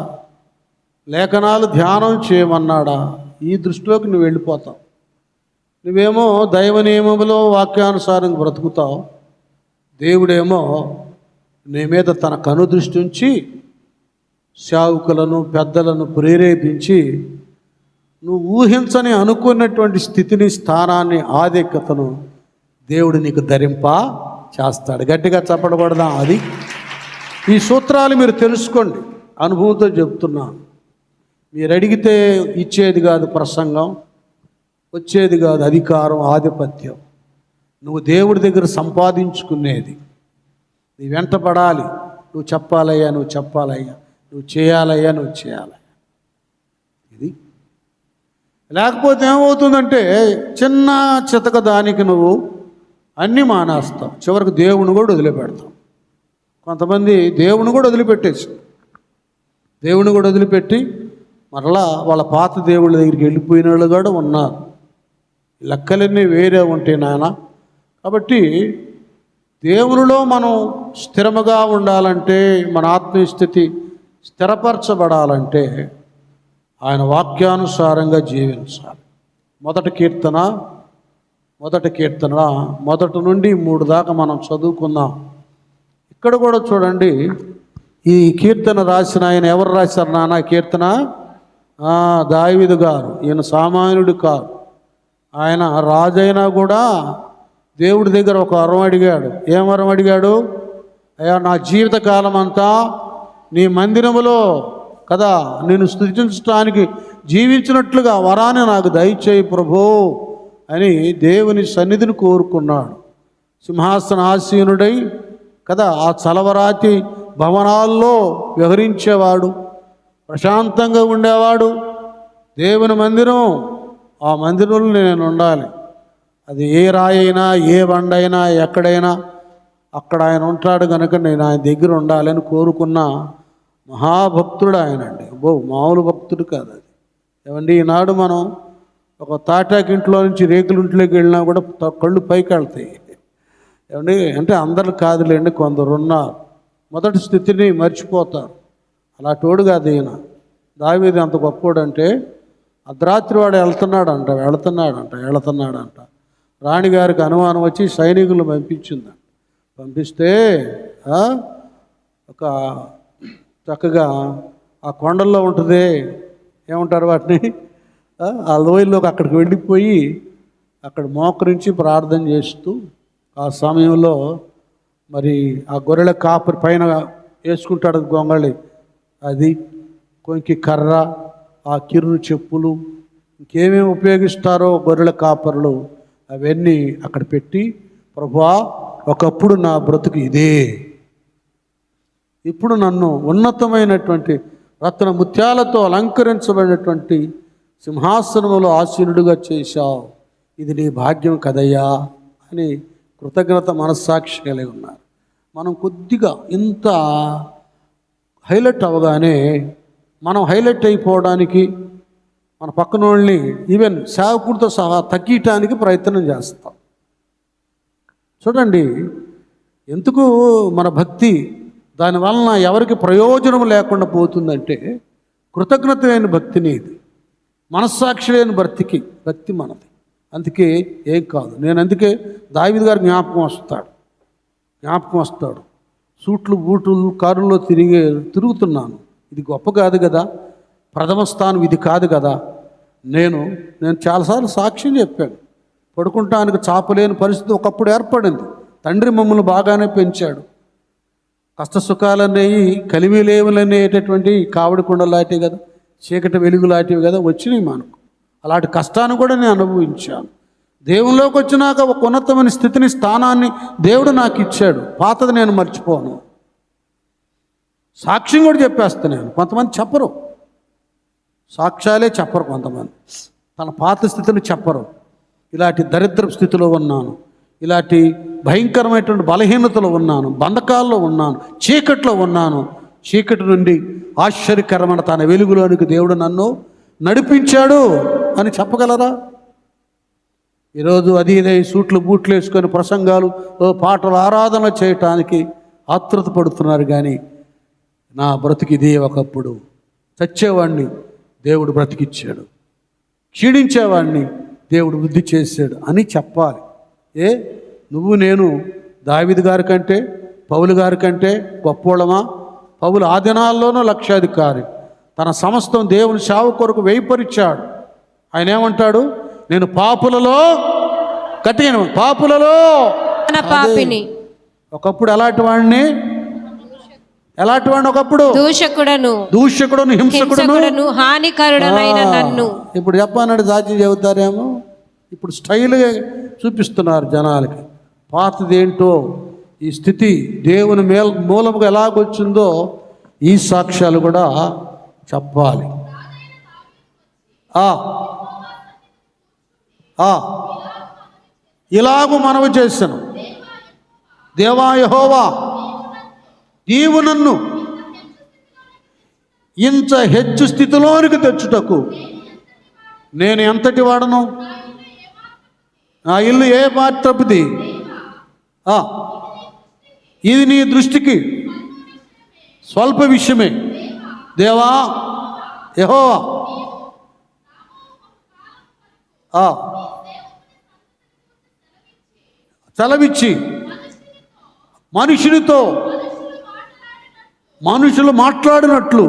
లేఖనాలు ధ్యానం చేయమన్నాడా? ఈ దృష్టిలోకి నువ్వు వెళ్ళిపోతావు. నువ్వేమో దైవ నియమంలో వాక్యానుసారం బ్రతుకుతావు. దేవుడేమో నీ మీద తన కనుదృష్టి ఉంచి సేవకులను, పెద్దలను ప్రేరేపించి నువ్వు ఊహించని అనుకున్నటువంటి స్థితిని, స్థానాన్ని, ఆధిక్యతను దేవుడు నీకు ధరింప చేస్తాడు. గట్టిగా చెప్పడబడదాం. అది ఈ సూత్రాలు మీరు తెలుసుకోండి. అనుభవంతో చెప్తున్నాను. మీరు అడిగితే ఇచ్చేది కాదు ప్రసంగం, వచ్చేది కాదు అధికారం, ఆధిపత్యం. నువ్వు దేవుడి దగ్గర సంపాదించుకునేది. నీ వెంట పడాలి. నువ్వు చెప్పాలయ్యా, నువ్వు చెప్పాలయ్యా, నువ్వు చేయాలయ్యా, నువ్వు చేయాలయ్యా. ఇది లేకపోతే ఏమవుతుందంటే, చిన్న చితక దానికి నువ్వు అన్నీ మానేస్తావు. చివరికి దేవుని కూడా వదిలిపెడతావు. కొంతమంది దేవుని కూడా వదిలిపెట్టి మరలా వాళ్ళ పాత దేవుళ్ళ దగ్గరికి వెళ్ళిపోయిన వాళ్ళు కూడా ఉన్నారు. లెక్కలన్నీ వేరే ఉంటాయి నాయన. కాబట్టి దేవునిలో మనం స్థిరముగా ఉండాలంటే, మన ఆత్మీయ స్థితి స్థిరపరచబడాలంటే ఆయన వాక్యానుసారంగా జీవించాలి. మొదటి కీర్తన 1 నుండి 3 దాకా మనం చదువుకుందాం. ఇక్కడ కూడా చూడండి, ఈ కీర్తన రాసిన ఆయన ఎవరు రాశారు నాన్న? కీర్తన దావీదు గారు, ఈయన సామాన్యుడు కాదు. ఆయన రాజైనా కూడా దేవుడి దగ్గర ఒక వరం అడిగాడు. ఏం వరం అడిగాడు? అయ్యా, నా జీవితకాలం అంతా నీ మందిరములో కదా నేను స్తుతించడానికి జీవించినట్లుగా వరాన్ని నాకు దయచేయి ప్రభు అని దేవుని సన్నిధిని కోరుకున్నాడు. సింహాసన ఆసీనుడై కదా ఆ చలవరాతి భవనాల్లో విహరించేవాడు, ప్రశాంతంగా ఉండేవాడు. దేవుని మందిరం, ఆ మందిరంలో నేను ఉండాలి. అది ఏ రాయి అయినా, ఏ బండైనా, ఎక్కడైనా అక్కడ ఆయన ఉంటాడు కనుక నేను ఆయన దగ్గర ఉండాలని కోరుకున్న మహాభక్తుడు ఆయనండి. మామూలు భక్తుడు కాదు అది. ఏమండి, ఈనాడు మనం ఒక తాటాకింట్లో నుంచి రేకులింట్లోకి వెళ్ళినా కూడా కళ్ళు పైకి వెళ్తాయి. ఏమండి, అంటే అందరు కాదులేండి, కొందరు ఉన్నారు మొదటి స్థితిని మర్చిపోతారు. అలా తోడు కాదు ఈయన. దావీదు అంత గొప్పోడు అంటే అర్ధరాత్రి వాడు వెళుతున్నాడంట. రాణిగారికి అనుమానం వచ్చి సైనికులు పంపిస్తే ఒక చక్కగా ఆ కొండల్లో ఉంటుంది, ఏమంటారు వాటిని, ఆ లోయల్లోకి అక్కడికి వెళ్ళిపోయి అక్కడ మోకరించి ప్రార్థన చేస్తూ ఆ సమయంలో మరి ఆ గొర్రెల కాపరి పైన వేసుకుంటాడు గొంగళి, అది కొంకి కర్ర, ఆ కిర్రు చెప్పులు, ఇంకేమేమి ఉపయోగిస్తారో గొర్రెల కాపరులు అవన్నీ అక్కడ పెట్టి, ప్రభువా ఒకప్పుడు నా బ్రతుకు ఇదే, ఇప్పుడు నన్ను ఉన్నతమైనటువంటి రత్న ముత్యాలతో అలంకరించబడినటువంటి సింహాసనములో ఆసీనుడిగా చేశావు, ఇది నీ భాగ్యం కదయ్యా అని కృతజ్ఞత మనస్సాక్షి కలిగి ఉన్నారు. మనం కొద్దిగా ఇంత హైలైట్ అవ్వగానే మనం హైలైట్ అయిపోవడానికి మన పక్కన వాళ్ళని ఈవెన్ సేవకుడితో సహా తగ్గియటానికి ప్రయత్నం చేస్తాం. చూడండి, ఎందుకు మన భక్తి దానివలన ఎవరికి ప్రయోజనం లేకుండా పోతుందంటే కృతజ్ఞత లేని భక్తిని, ఇది మనస్సాక్షి లేని భక్తి మనది. అందుకే ఏం కాదు. నేను అందుకే దావీదు గారు జ్ఞాపకం వస్తాడు. సూట్లు బూట్లు కారుల్లో తిరుగుతున్నాను, ఇది గొప్ప కాదు కదా, ప్రథమ స్థానం ఇది కాదు కదా. నేను చాలాసార్లు సాక్ష్యం చెప్పాను. పడుకుంటానికి చాపలేని పరిస్థితి ఒకప్పుడు ఏర్పడింది. తండ్రి మమ్మల్ని బాగానే పెంచాడు. కష్ట సుఖాలనేవి కలిమిలేవులనేటటువంటి కావడి కుండలాంటివి కదా, చీకటి వెలుగు లాంటివి కదా వచ్చినాయి మనకు. అలాంటి కష్టాన్ని కూడా నేను అనుభవించాను. దేవునిలోకి వచ్చినాక ఒక ఉన్నతమైన స్థితిని, స్థానాన్ని దేవుడు నాకు ఇచ్చాడు. పాతది నేను మర్చిపోను. సాక్ష్యం కూడా చెప్పేస్తాను నేను. కొంతమంది చెప్పరు, సాక్ష్యాలే చెప్పరు. కొంతమంది తన పాత స్థితిని చెప్పరు. ఇలాంటి దరిద్ర స్థితిలో ఉన్నాను, ఇలాంటి భయంకరమైనటువంటి బలహీనతలో ఉన్నాను, బంధకాల్లో ఉన్నాను, చీకట్లో ఉన్నాను. చీకటి నుండి ఆశ్చర్యకరమైన తన వెలుగులోనికి దేవుడు నన్ను నడిపించాడు అని చెప్పగలరా? ఈరోజు అది ఇదే సూట్లు బూట్లు వేసుకొని ప్రసంగాలు, పాటలు, ఆరాధన చేయటానికి ఆతృత పడుతున్నారు. కానీ నా బ్రతికి ఇదే ఒకప్పుడు. చచ్చేవాడిని దేవుడు బ్రతికిచ్చాడు, క్షీణించేవాడిని దేవుడు వృద్ధి చేశాడు అని చెప్పాలి. నువ్వు నేను దావీదు గారి కంటే, పౌలు గారి కంటే గొప్పోళ్ళమా? పౌలు ఆ దినాల్లోనూ లక్షాధికారి, తన సమస్తం దేవుని సేవ కొరకు వేయిపరిచాడు. ఆయన ఏమంటాడు? నేను పాపులలో పాపిని. ఒకప్పుడు ఎలాంటి వాడిని? ఒకప్పుడు దూషకుడును హింసకుడును హానికరుడనైన నన్ను. ఇప్పుడు చెప్పానంటే సాధ్యం చెబుతారేమో. ఇప్పుడు స్టైల్గా చూపిస్తున్నారు జనాలకి. పాతదేంటో ఈ స్థితి దేవుని మూలముగా ఎలాగొచ్చిందో ఈ సాక్ష్యాలు కూడా చెప్పాలి. ఇలాగూ మనవి చేశాను, దేవా యెహోవా, నీవు నన్ను ఇంత హెచ్చు స్థితిలోనికి తెచ్చుటకు నేను ఎంతటి వాడను? నా ఇల్లు ఏ పాత్రపుది? ఇది నీ దృష్టికి స్వల్ప విషయమే. దేవా యెహోవా, సెలవిచ్చి మనుషులు మాట్లాడినట్లు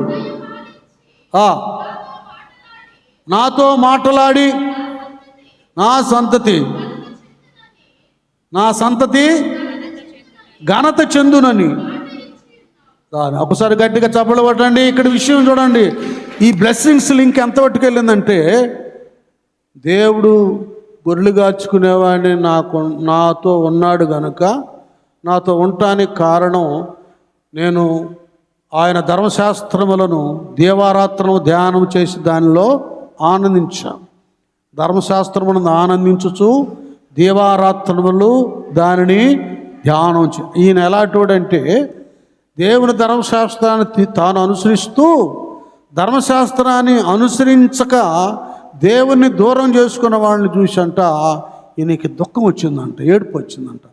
నాతో మాటలాడి నా సంతతి ఘనత చెందునని. ఒకసారి గట్టిగా చప్పలు పట్టండి. ఇక్కడ విషయం చూడండి, ఈ బ్లెస్సింగ్స్ లింక్ ఎంత పట్టుకెళ్ళిందంటే, దేవుడు గొర్రెలు కాచుకునేవాడిని నాతో ఉన్నాడు గనుక, నాతో ఉండటానికి కారణం నేను ఆయన ధర్మశాస్త్రములను దీవారాత్రం ధ్యానం చేసి దానిలో ఆనందించాను. ధర్మశాస్త్రములను ఆనందించుచు దీవారాత్రములు దానిని ధ్యానం ఈయన ఎలాంటివాడంటే, దేవుని ధర్మశాస్త్రాన్ని తాను అనుసరిస్తూ ధర్మశాస్త్రాన్ని అనుసరించక దేవుణ్ణి దూరం చేసుకున్న వాళ్ళని చూసంట ఈయనకి దుఃఖం వచ్చిందంట, ఏడుపు వచ్చిందంట.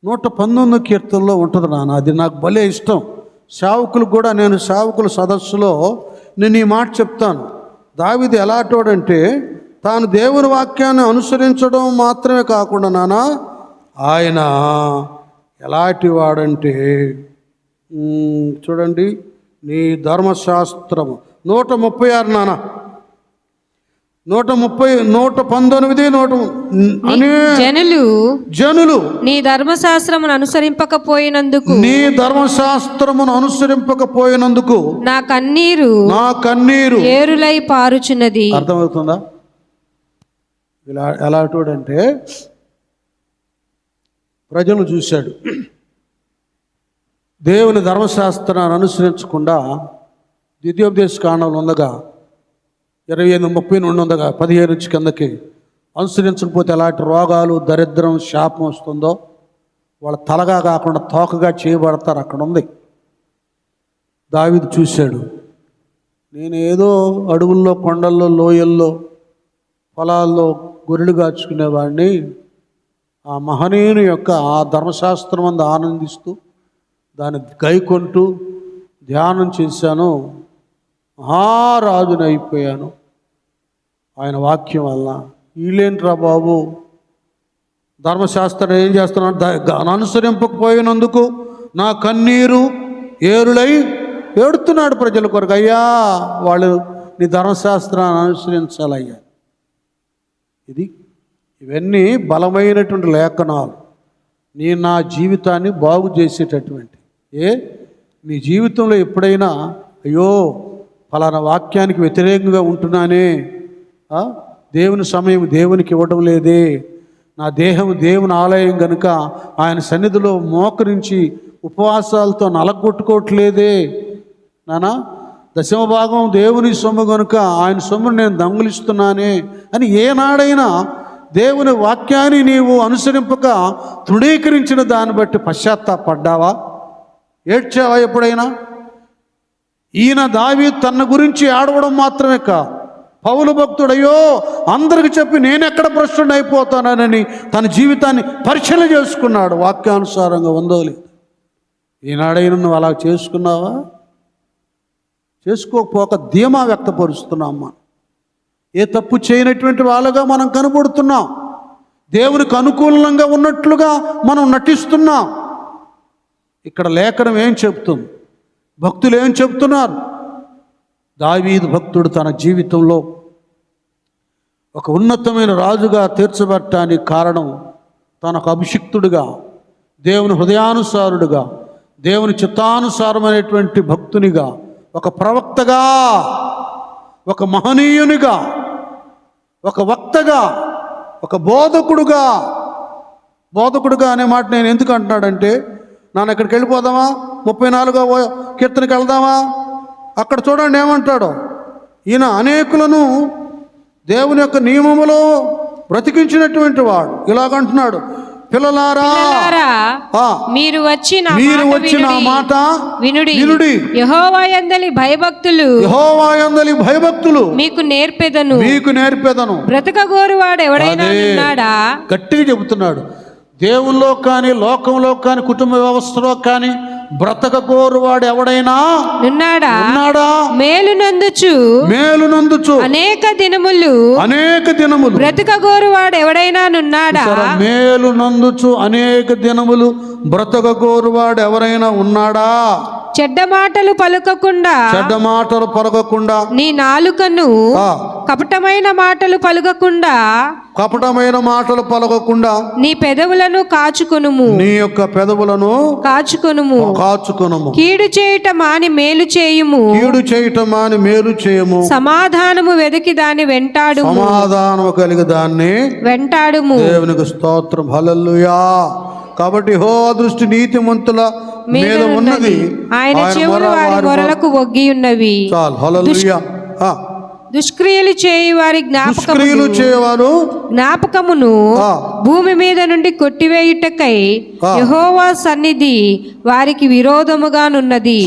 119 కీర్తనలో ఉంటుంది నాన్న, అది నాకు భలే ఇష్టం. సేవకులకు కూడా నేను సేవకుల సదస్సులో నేను ఈ మాట చెప్తాను. దావీదు ఎలాంటోడంటే, తాను దేవుని వాక్యాన్ని అనుసరించడం మాత్రమే కాకుండా నాన్న, ఆయన ఎలాంటి వాడంటే చూడండి, నీ ధర్మశాస్త్రము 136 నాన్న, 119 జనులు నీ ధర్మశాస్త్రమును అనుసరింపకపోయినందుకు నా కన్నీరు ఏరులై పారుచున్నది. అర్థమవుతుందా? ఎలాంటోడంటే, ప్రజలు చూశాడు, దేవుని ధర్మశాస్త్రాన్ని అనుసరించకుండా ద్వితీయోపదేశ కాండంలో ఉండగా 28-30 నుండి ఉండగా 15 నుంచి కిందకి అనుసరించకపోతే ఎలాంటి రోగాలు, దరిద్రం, శాపం వస్తుందో, వాళ్ళ తలగా కాకుండా తోకగా చేయబడతారు. అక్కడ ఉంది. దావీదు చూశాడు, నేను ఏదో అడవుల్లో, కొండల్లో, లోయల్లో, పొలాల్లో గొర్రెలు కాచుకునేవాడిని, ఆ మహనీయుని యొక్క ఆ ధర్మశాస్త్రం అందు ఆనందిస్తూ దాన్ని గైకొంటూ ధ్యానం చేశాను, మహారాజుని అయిపోయాను ఆయన వాక్యం వల్ల. వీళ్ళేంట్రా బాబు, ధర్మశాస్త్రం ఏం చేస్తున్నాడు, అనుసరింపకపోయినందుకు నా కన్నీరు ఏరులై ఏడుతున్నాడు ప్రజల కొరకు. అయ్యా, వాళ్ళు నీ ధర్మశాస్త్రాన్ని అనుసరించాలయ్యా. ఇవన్నీ బలమైనటువంటి లేఖనాలు, నా జీవితాన్ని బాగు చేసేటటువంటి. నీ జీవితంలో ఎప్పుడైనా అయ్యో ఫలానా వాక్యానికి వ్యతిరేకంగా ఉంటున్నానే, దేవుని సమయం దేవునికి ఇవ్వడం లేదే, నా దేహం దేవుని ఆలయం గనుక ఆయన సన్నిధిలో మోకరించి ఉపవాసాలతో నలగొట్టుకోవట్లేదే నానా, దశమ భాగం దేవుని సొమ్ము కనుక ఆయన సొమ్మును నేను దొంగిలిస్తున్నానే అని ఏనాడైనా దేవుని వాక్యాన్ని నీవు అనుసరింపక తృణీకరించిన దాన్ని బట్టి పశ్చాత్తాపడ్డావా? ఏడ్చావా ఎప్పుడైనా? ఈయన దావీదు తన గురించి ఆడవడం మాత్రమే కాదు, పౌలు భక్తుడయ్యో అందరికి చెప్పి నేనెక్కడ భ్రష్టుని అయిపోతానని తన జీవితాన్ని పరిశీలన చేసుకున్నాడు. వాక్యానుసారంగా ఉందో లేదు. ఈనాడైనా నువ్వు అలా చేసుకున్నావా? చేసుకోకపోక ధీమా వ్యక్తపరుస్తున్నామ్మా. ఏ తప్పు చేయనటువంటి వాళ్ళగా మనం కనబడుతున్నాం, దేవునికి అనుకూలంగా ఉన్నట్లుగా మనం నటిస్తున్నాం. ఇక్కడ లేఖనం ఏం చెప్తుంది, భక్తులు ఏం చెప్తున్నారు? దావీదు భక్తుడు తన జీవితంలో ఒక ఉన్నతమైన రాజుగా తీర్చబడటానికి కారణం, తనకు అభిషిక్తుడిగా, దేవుని హృదయానుసారుడుగా, దేవుని చిత్తానుసారమైనటువంటి భక్తునిగా, ఒక ప్రవక్తగా, ఒక మహనీయునిగా, ఒక వక్తగా, ఒక బోధకుడుగా అనే మాట నేను ఎందుకు అంటున్నాడంటే, నాన్న ఇక్కడికి వెళ్ళిపోదామా, 34వ కీర్తనకి వెళ్దామా? అక్కడ చూడండి ఏమంటాడో. ఈయన అనేకులను దేవుని యొక్క నియమములో బ్రతికించినటువంటి వాడు. ఇలాగంటున్నాడు, పిల్లలారా మీరు వచ్చి నా మాట వినుడి, యెహోవా యందలి భయభక్తులు మీకు నేర్పెదను. బ్రతకగోరువాడు ఎవడైనా ఉన్నాడా? గట్టిగా చెబుతున్నాడు. దేవుల్లో కానీ, లోకంలో కానీ, కుటుంబ వ్యవస్థలో కానీ బ్రతకగోరువాడు ఎవడైనా ఉన్నాడా? మేలునందుచు అనేక దినములు బ్రతకగోరువాడు ఎవడైనా ఉన్నాడా? మేలునందుచు అనేక దినములు బ్రతకగోరువాడు ఎవరైనా ఉన్నాడా? చెడ్డ మాటలు పలకకుండా నీ కపటమైన మాటలు పలుకకుండా కపటమైన మాటలు పలకకుండా నీ పెదవులను కాచుకొనుము. నీ యొక్క పెదవులను కాచుకొనుము. కాచుకొనుము. కీడు చేయుట మాని మేలు చేయుము. కీడు చేయటం మాని మేలు చేయము. సమాధానము వెదకి దాని వెంటాడుము. సమాధానము కలిగి దాన్ని వెంటాడుము. దేవునికి స్తోత్రం. హల్లెలూయా. కాబట్టి యెహోవా దృష్టి నీతిమంతుల మీద ఉన్నది, ఆయన చెవులు వారి మొరలకు ఒగ్గి ఉన్నవి. చాలు. హల్లెలూయా. దుష్క్రియలు చేయు వారి దుష్క్రియలు చేయవారు జ్ఞాపకమును భూమి మీద నుండి కొట్టివేయుటకై యెహోవా సన్నిధి వారికి విరోధముగానున్నది.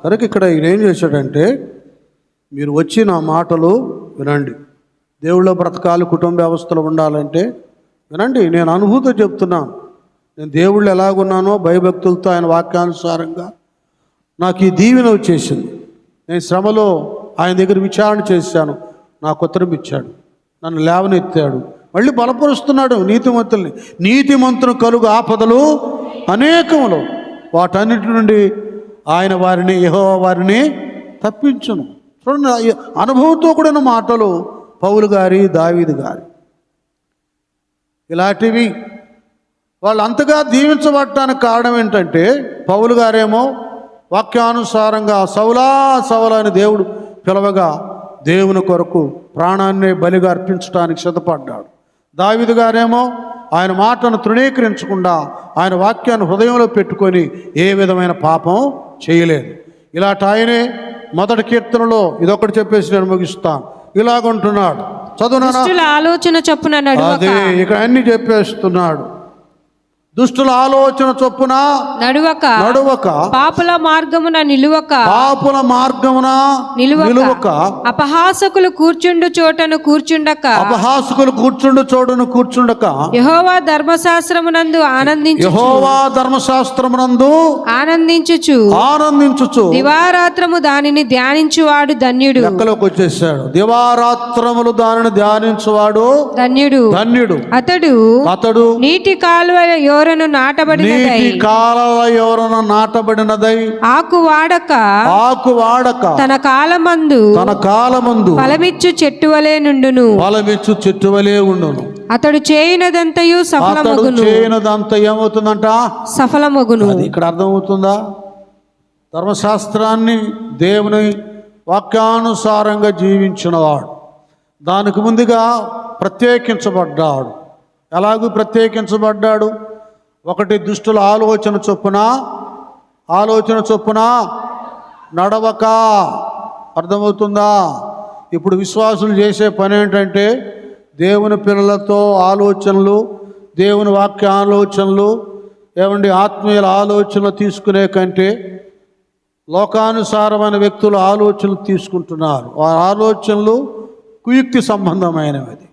కనుక ఇక్కడ ఈయన ఏం చేశాడంటే, మీరు వచ్చి నా మాటలు వినండి. దేవుళ్ళ బ్రతకాలు, కుటుంబ వ్యవస్థలు ఉండాలంటే వినండి. నేను అనుభూతి చెప్తున్నాను. నేను దేవుళ్ళు ఎలాగున్నానో భయభక్తులతో ఆయన వాక్యానుసారంగా నాకు ఈ దీవెన వచ్చేసింది. నేను శ్రమలో ఆయన దగ్గర విచారణ చేశాను, నాకు ఉత్తరం ఇచ్చాడు, నన్ను లేవనెత్తాడు, మళ్ళీ బలపరుస్తున్నాడు నీతిమంతుల్ని. నీతిమంతులు కలుగు ఆపదలు అనేకములు, వాటన్నిటి నుండి ఆయన వారిని, యెహోవా వారిని తప్పించును. చూడండి, అనుభవంతో కూడిన మాటలు పౌలు గారి, దావీదు గారి. ఇలాంటివి వాళ్ళు అంతగా దీవించబడటానికి కారణం ఏంటంటే, పౌలు గారేమో వాక్యానుసారంగా సౌలా సౌలా అని దేవుడు పిలవగా దేవుని కొరకు ప్రాణాన్ని బలిగా అర్పించడానికి సిద్ధపడ్డాడు. దావీదు గారేమో ఆయన మాటను తృణీకరించకుండా ఆయన వాక్యాన్ని హృదయంలో పెట్టుకొని ఏ విధమైన పాపం చేయలేదు. ఇలాంటి ఆయనే మొదటి కీర్తనలో ఇదొకటి చెప్పేసి నేను ముగిస్తాను. ఇలాగుంటున్నాడు, చదువునా, ఆలోచన చొప్పున అదే ఇక్కడ అన్ని చెప్పేస్తున్నాడు. దుష్టుల ఆలోచన చొప్పున నడువక పాపుల మార్గమున నిలువక అపహాసకులు కూర్చుండు చోటను కూర్చుండక యెహోవా ధర్మశాస్త్రమునందు ఆనందించుచు దివారాత్రము దానిని ధ్యానించువాడు ధన్యుడు. లెక్కలోకి వచ్చేసాడు. దివారాత్రములు దానిని ధ్యానించువాడు ధన్యుడు. అతడు నీటి కాలువ నాటబడినదై ఆకు వాడక తన కాలమందు ఫలమిచ్చు చెట్టు వలె నుండును. అతడు చేయనదంతయు ఏమవుతుందంట? సఫలమగును. ఇక్కడ అర్థమవుతుందా? ధర్మశాస్త్రాన్ని, దేవుని వాక్యానుసారంగా జీవించినవాడు, దానికి ముందుగా ప్రత్యేకించబడ్డాడు. ఎలాగూ ప్రత్యేకించబడ్డాడు? ఒకటి, దుష్టుల ఆలోచన చొప్పున నడవక. అర్థమవుతుందా? ఇప్పుడు విశ్వాసులు చేసే పని ఏంటంటే, దేవుని పిల్లలతో ఆలోచనలు, దేవుని వాక్య ఆలోచనలు, ఏమండి ఆత్మీయుల ఆలోచనలు తీసుకునే కంటే లోకానుసారమైన వ్యక్తుల ఆలోచనలు తీసుకుంటున్నారు. ఆ ఆలోచనలు కుయుక్తి సంబంధమైనవి,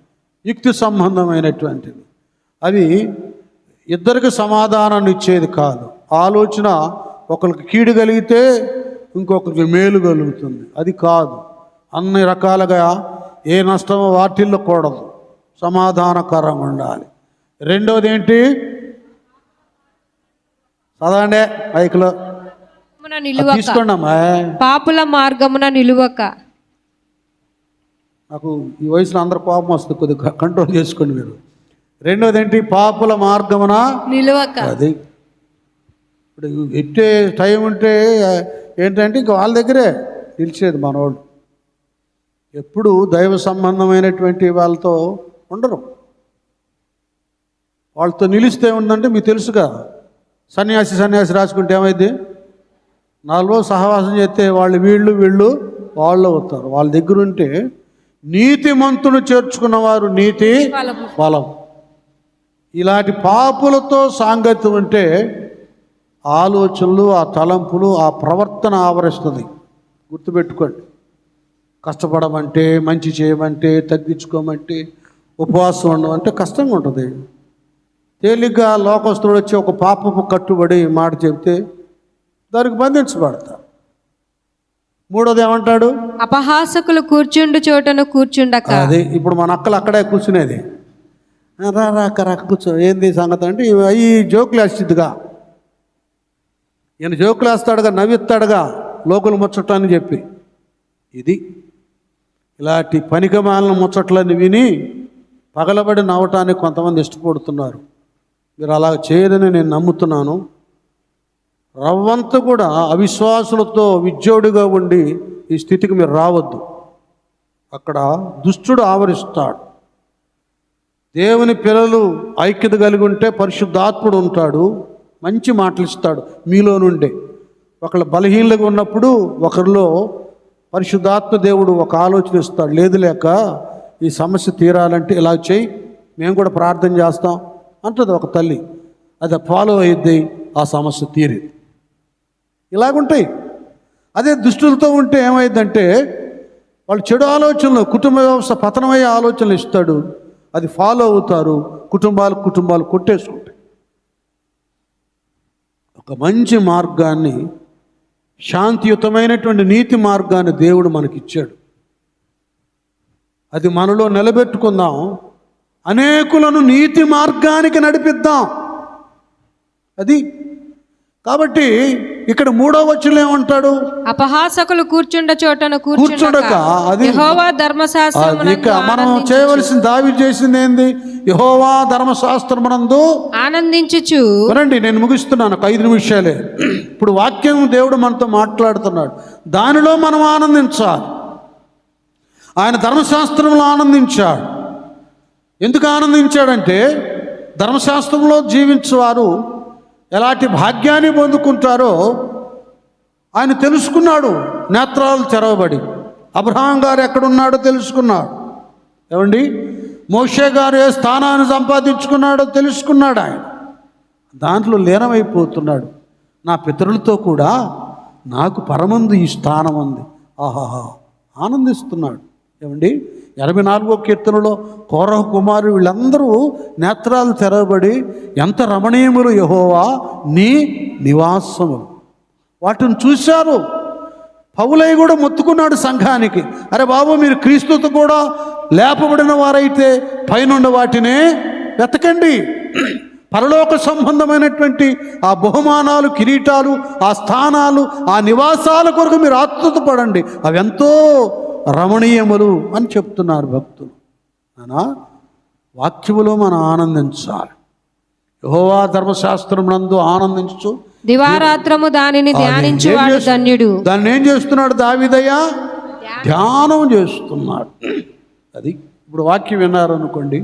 యుక్తి సంబంధమైనటువంటివి. అవి ఇద్దరికి సమాధానాన్ని ఇచ్చేది కాదు. ఆలోచన ఒకరికి కీడు కలిగితే ఇంకొకరికి మేలు కలుగుతుంది, అది కాదు. అన్ని రకాలుగా ఏ నష్టమో వాటిల్లకూడదు, సమాధానకరంగా ఉండాలి. రెండవది ఏంటి? చదవండి మైకులో తీసుకోండి అమ్మా. పాపుల మార్గమున నిలువక. నాకు ఈ వయసులో అందరు కోపం వస్తుంది, కొద్దిగా కంట్రోల్ చేసుకోండి మీరు. రెండోది ఏంటి? పాపుల మార్గమున నిలువక. అది ఇప్పుడు ఎట్టే టైం ఉంటే ఏంటంటే ఇంక వాళ్ళ దగ్గరే నిలిచేది మనోళ్ళు. ఎప్పుడు దైవ సంబంధమైనటువంటి వాళ్ళతో ఉండరు. వాళ్ళతో నిలిస్తే ఉందంటే మీకు తెలుసుగా, సన్యాసి రాసుకుంటే ఏమైంది? 4 రోజులు సహవాసం చేస్తే వీళ్ళు వాళ్ళు అవుతారు. వాళ్ళ దగ్గర ఉంటే నీతిమంతును చేర్చుకున్నవారు నీతి ఫలం. ఇలాంటి పాపులతో సాంగత్యం ఉంటే ఆలోచనలు, ఆ తలంపులు, ఆ ప్రవర్తన ఆవరిస్తుంది. గుర్తుపెట్టుకోండి. కష్టపడమంటే, మంచి చేయమంటే, తగ్గించుకోమంటే, ఉపవాసం ఉండమంటే కష్టంగా ఉంటుంది. తేలిగ్గా లోకస్తుడు వచ్చి ఒక పాపపు కట్టుబడి మాట చెబితే దానికి బంధించబడతారు. మూడోది ఏమంటాడు? అపహాసకులు కూర్చుండు చోటను కూర్చుండక. అది ఇప్పుడు మన అక్కలు అక్కడే కూర్చునేది. రా కూర్చో, ఏంది సంగతి అంటే ఈ జోకులు వేస్తుందిగా, ఈయన జోకులు వేస్తాడుగా, నవ్విస్తాడుగా లోకులు ముచ్చటాన్ని చెప్పి. ఇది ఇలాంటి పనికిమాలిన ముచ్చట్లన్నీ విని పగలబడి నవ్వటానికి కొంతమంది ఇష్టపడుతున్నారు. మీరు అలా చేయదని నేను నమ్ముతున్నాను. రవ్వంత కూడా అవిశ్వాసులతో విజ్జోడుగా ఉండి ఈ స్థితికి మీరు రావద్దు. అక్కడ దుష్టుడు ఆవరిస్తాడు. దేవుని పిల్లలు ఐక్యత కలిగి ఉంటే పరిశుద్ధాత్ముడు ఉంటాడు, మంచి మాటలు ఇస్తాడు మీలో నుండే. ఒకళ్ళు బలహీనలుగా ఉన్నప్పుడు ఒకరిలో పరిశుద్ధాత్మ దేవుడు ఒక ఆలోచన ఇస్తాడు. లేదు లేక ఈ సమస్య తీరాలంటే ఇలా చేయి, మేము కూడా ప్రార్థన చేస్తాం అంటుంది ఒక తల్లి. అది ఫాలో అయ్యిద్ది, ఆ సమస్య తీరేది. ఇలాగుంటాయి. అదే దుష్టులతో ఉంటే ఏమైందంటే వాళ్ళు చెడు ఆలోచనలు, కుటుంబ వ్యవస్థ పతనమయ్యే ఆలోచనలు ఇస్తాడు, అది ఫాలో అవుతారు, కుటుంబాలు కొట్టేసుకుంటాయి. ఒక మంచి మార్గాన్ని, శాంతియుతమైనటువంటి నీతి మార్గాన్ని దేవుడు మనకిచ్చాడు. అది మనలో నిలబెట్టుకుందాం, అనేకులను నీతి మార్గానికి నడిపిద్దాం. అది కాబట్టి ఇక్కడ 3వ వచనంలో ఏమంటాడు? అపహాసకులు కూర్చుండ చోటను కూర్చుండక, అది యెహోవా ధర్మశాస్త్రమునందు ఇక మనం చేయవలసిన దావీదు చేసింది ఏంది? యెహోవా ధర్మశాస్త్రమునందు ఆనందించుచు. వినండి, నేను ముగిస్తున్నాను, ఒక 5 నిమిషాలే. ఇప్పుడు వాక్యం దేవుడు మనతో మాట్లాడుతున్నాడు, దానిలో మనం ఆనందించాలి. ఆయన ధర్మశాస్త్రంలో ఆనందించాడు. ఎందుకు ఆనందించాడంటే ధర్మశాస్త్రంలో జీవించేవారు ఎలాంటి భాగ్యాన్ని పొందుకుంటారో ఆయన తెలుసుకున్నాడు. నేత్రాలు తెరవబడి అబ్రహాం గారు ఎక్కడున్నాడో తెలుసుకున్నాడు. ఏమండి, మోషే గారు ఏ స్థానాన్ని సంపాదించుకున్నాడో తెలుసుకున్నాడు. ఆయన దాంట్లో లీనమైపోతున్నాడు. నా పితరులతో కూడా నాకు పరమందు ఈ స్థానం ఉంది, ఆహాహా ఆనందిస్తున్నాడు. ఏమండి, 84వ కీర్తనలో కోరహ కుమారు వీళ్ళందరూ నేత్రాలు తెరవబడి ఎంత రమణీయములు యెహోవా నీ నివాసములు, వాటిని చూశారు. పౌలయ్య కూడా మొత్తుకున్నాడు సంఘానికి, అరే బాబు మీరు క్రీస్తుతో కూడా లేపబడిన వారైతే పైనుండి వాటినే వెతకండి. పరలోక సంబంధమైనటువంటి ఆ బహుమానాలు, కిరీటాలు, ఆ స్థానాలు, ఆ నివాసాల కొరకు మీరు ఆతృత పడండి, అవి ఎంతో రమణీయములు అని చెప్తున్నారు భక్తులు. అనా వాక్యములో మనం ఆనందించాలి. యెహోవా ధర్మశాస్త్రమునందు ఆనందించు, దివారాత్రము దానిని ధ్యానించువాడు ధన్యుడు. దాన్ని ఏం చేస్తున్నాడు దావీదయ్య? ధ్యానం చేస్తున్నాడు. అది ఇప్పుడు వాక్యం విన్నారు అనుకోండి,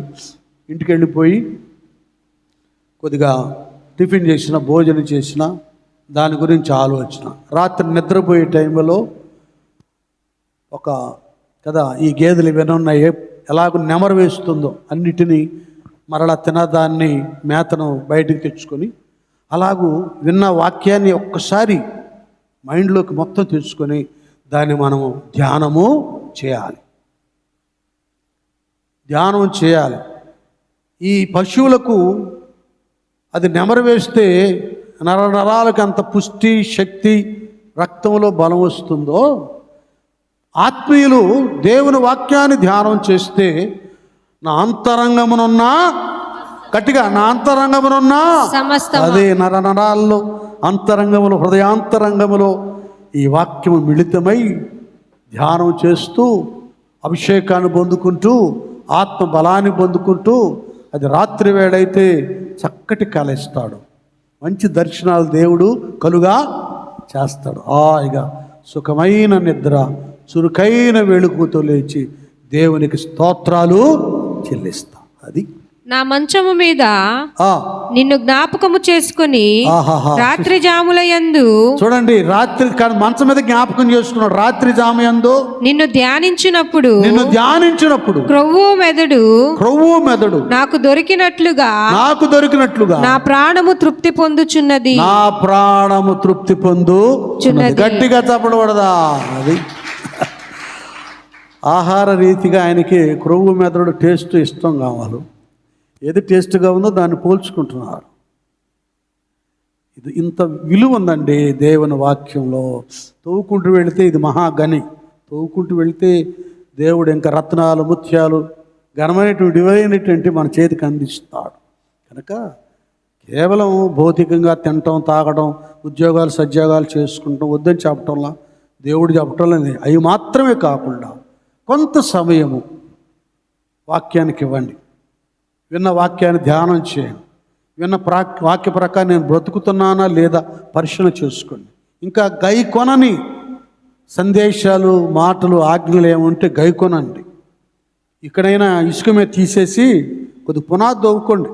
ఇంటికి వెళ్ళిపోయి కొద్దిగా టిఫిన్ చేసిన, భోజనం చేసిన, దాని గురించి ఆలోచన. రాత్రి నిద్రపోయే టైంలో ఒక కదా ఈ గేదెలు వినున్నాయి ఎలాగో నెమరు వేస్తుందో అన్నిటినీ మరలా తినదాన్ని మేతను బయటికి తెచ్చుకొని అలాగూ విన్న వాక్యాన్ని ఒక్కసారి మైండ్లోకి మొత్తం తెచ్చుకొని దాన్ని మనము ధ్యానం చేయాలి. ఈ పశువులకు అది నెమరు వేస్తే నరాలకు అంత పుష్టి, శక్తి, రక్తంలో బలం వస్తుందో, ఆత్మీయులు దేవుని వాక్యాన్ని ధ్యానం చేస్తే నా అంతరంగమునున్నా, గట్టిగా నా అంతరంగమునున్నా, అదే నరాల్లో అంతరంగములో, హృదయాంతరంగములో ఈ వాక్యము మిళితమై ధ్యానం చేస్తూ అభిషేకాన్ని పొందుకుంటూ ఆత్మ బలాన్ని పొందుకుంటూ, అది రాత్రి వేళైతే చక్కటి కళిస్తాడు, మంచి దర్శనాలు దేవుడు కలుగా చేస్తాడు. హాయిగా సుఖమైన నిద్ర, చురుకైన వెలుగుతో లేచి దేవునికి స్తోత్రాలు చెల్లిస్తాం. అది నా మంచము మీద నిన్ను జ్ఞాపకము చేసుకుని రాత్రి జాముల యందు, చూడండి, రాత్రి మంచం మీద జ్ఞాపకం చేసుకున్నాడు. రాత్రి జాము యందు నిన్ను ధ్యానించినప్పుడు క్రొవ్వు మెదడు నాకు దొరికినట్లుగా నా ప్రాణము తృప్తి పొందుచున్నది. గట్టిగా చెప్పడబడదా? అది ఆహార రీతిగా ఆయనకి క్రొవ్వు మెదడు టేస్ట్ ఇష్టం కావాలి. ఏది టేస్ట్గా ఉందో దాన్ని పోల్చుకుంటున్నారు. ఇది ఇంత విలువ ఉందండి దేవుని వాక్యంలో. తవ్వుకుంటూ వెళితే ఇది మహాగని. తవ్వుకుంటూ వెళితే దేవుడు ఇంకా రత్నాలు, ముత్యాలు, ఘనమైనటువంటి మన చేతికి అందిస్తాడు. కనుక కేవలం భౌతికంగా తినటం, తాగడం, ఉద్యోగాలు, సద్యోగాలు చేసుకుంటాం వద్దని చెప్పటంలా, దేవుడు చెప్పటం లేదు. అవి మాత్రమే కాకుండా కొంత సమయము వాక్యానికి ఇవ్వండి. విన్న వాక్యాన్ని ధ్యానం చేయండి. విన్న వాక్య ప్రకారం నేను బ్రతుకుతున్నానా లేదా పరిశీలన చేసుకోండి. ఇంకా గైకొనని సందేశాలు, మాటలు, ఆజ్ఞలు ఏముంటే గైకొనండి. ఇక్కడైనా ఇసుక మీద తీసేసి కొద్ది పునాది దవ్వుకోండి.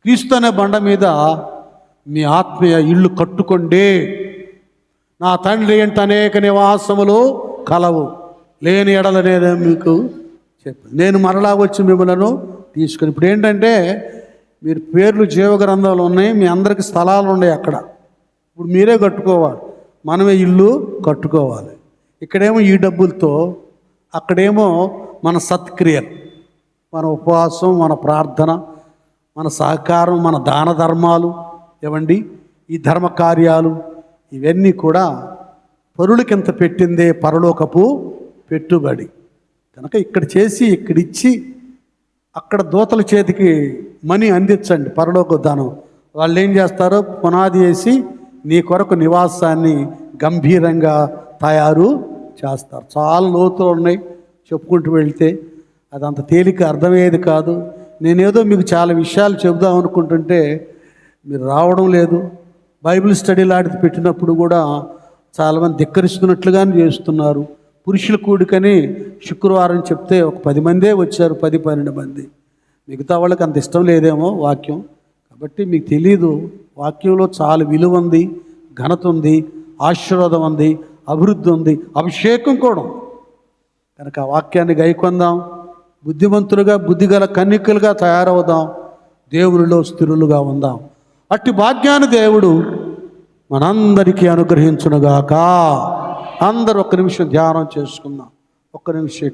క్రీస్తు అనే బండ మీద మీ ఆత్మీయ ఇల్లు కట్టుకోండి. నా తండ్రి ఏంటి అనేక నివాసములు కలవు, లేని ఎడలనేది మీకు చెప్పు. నేను మరలా వచ్చి మిమ్మల్ని తీసుకుని. ఇప్పుడు ఏంటంటే మీరు పేర్లు జీవగ్రంథాలు ఉన్నాయి, మీ అందరికి స్థలాలు ఉన్నాయి అక్కడ. ఇప్పుడు మీరే కట్టుకోవాలి, మనమే ఇల్లు కట్టుకోవాలి. ఇక్కడేమో ఈ డబ్బులతో, అక్కడేమో మన సత్క్రియలు, మన ఉపవాసం, మన ప్రార్థన, మన సహకారం, మన దాన ధర్మాలు ఏవండి, ఈ ధర్మ కార్యాలు ఇవన్నీ కూడా పరులకింత పెట్టిందే పరలోకపు పెట్టుబడి. కనుక ఇక్కడ చేసి ఇక్కడిచ్చి అక్కడ దూతల చేతికి మనీ అందించండి, పరలోక దానం. వాళ్ళు ఏం చేస్తారో పునాది వేసి నీ కొరకు నివాసాన్ని గంభీరంగా తయారు చేస్తారు. చాలా లోతులు ఉన్నాయి, చెప్పుకుంటూ వెళ్తే అదంత తేలిక అర్థమయ్యేది కాదు. నేనేదో మీకు చాలా విషయాలు చెబుదాం అనుకుంటుంటే మీరు రావడం లేదు. బైబిల్ స్టడీ లాంటిది పెట్టినప్పుడు కూడా చాలామంది ధిక్కరిస్తున్నట్లుగానే చేస్తున్నారు. పురుషుల కూడికని శుక్రవారం చెప్తే ఒక 10 మందే వచ్చారు, 10-12 మంది. మిగతా వాళ్ళకి అంత ఇష్టం లేదేమో వాక్యం. కాబట్టి మీకు తెలీదు, వాక్యంలో చాలా విలువ ఉంది, ఘనత ఉంది, ఆశీర్వాదం ఉంది, అభివృద్ధి ఉంది, అభిషేకం కూడా ఉంది. కనుక ఆ వాక్యాన్ని గైకొందాం, బుద్ధిమంతులుగా, బుద్ధిగల కన్యకలుగా తయారవుదాం, దేవునిలో స్థిరులుగా ఉందాం. అట్టి భాగ్యాన్ని దేవుడు మనందరికీ అనుగ్రహించునుగాక. అందరూ ఒక్క నిమిషం ధ్యానం చేసుకుందాం. ఒక్క నిమిషం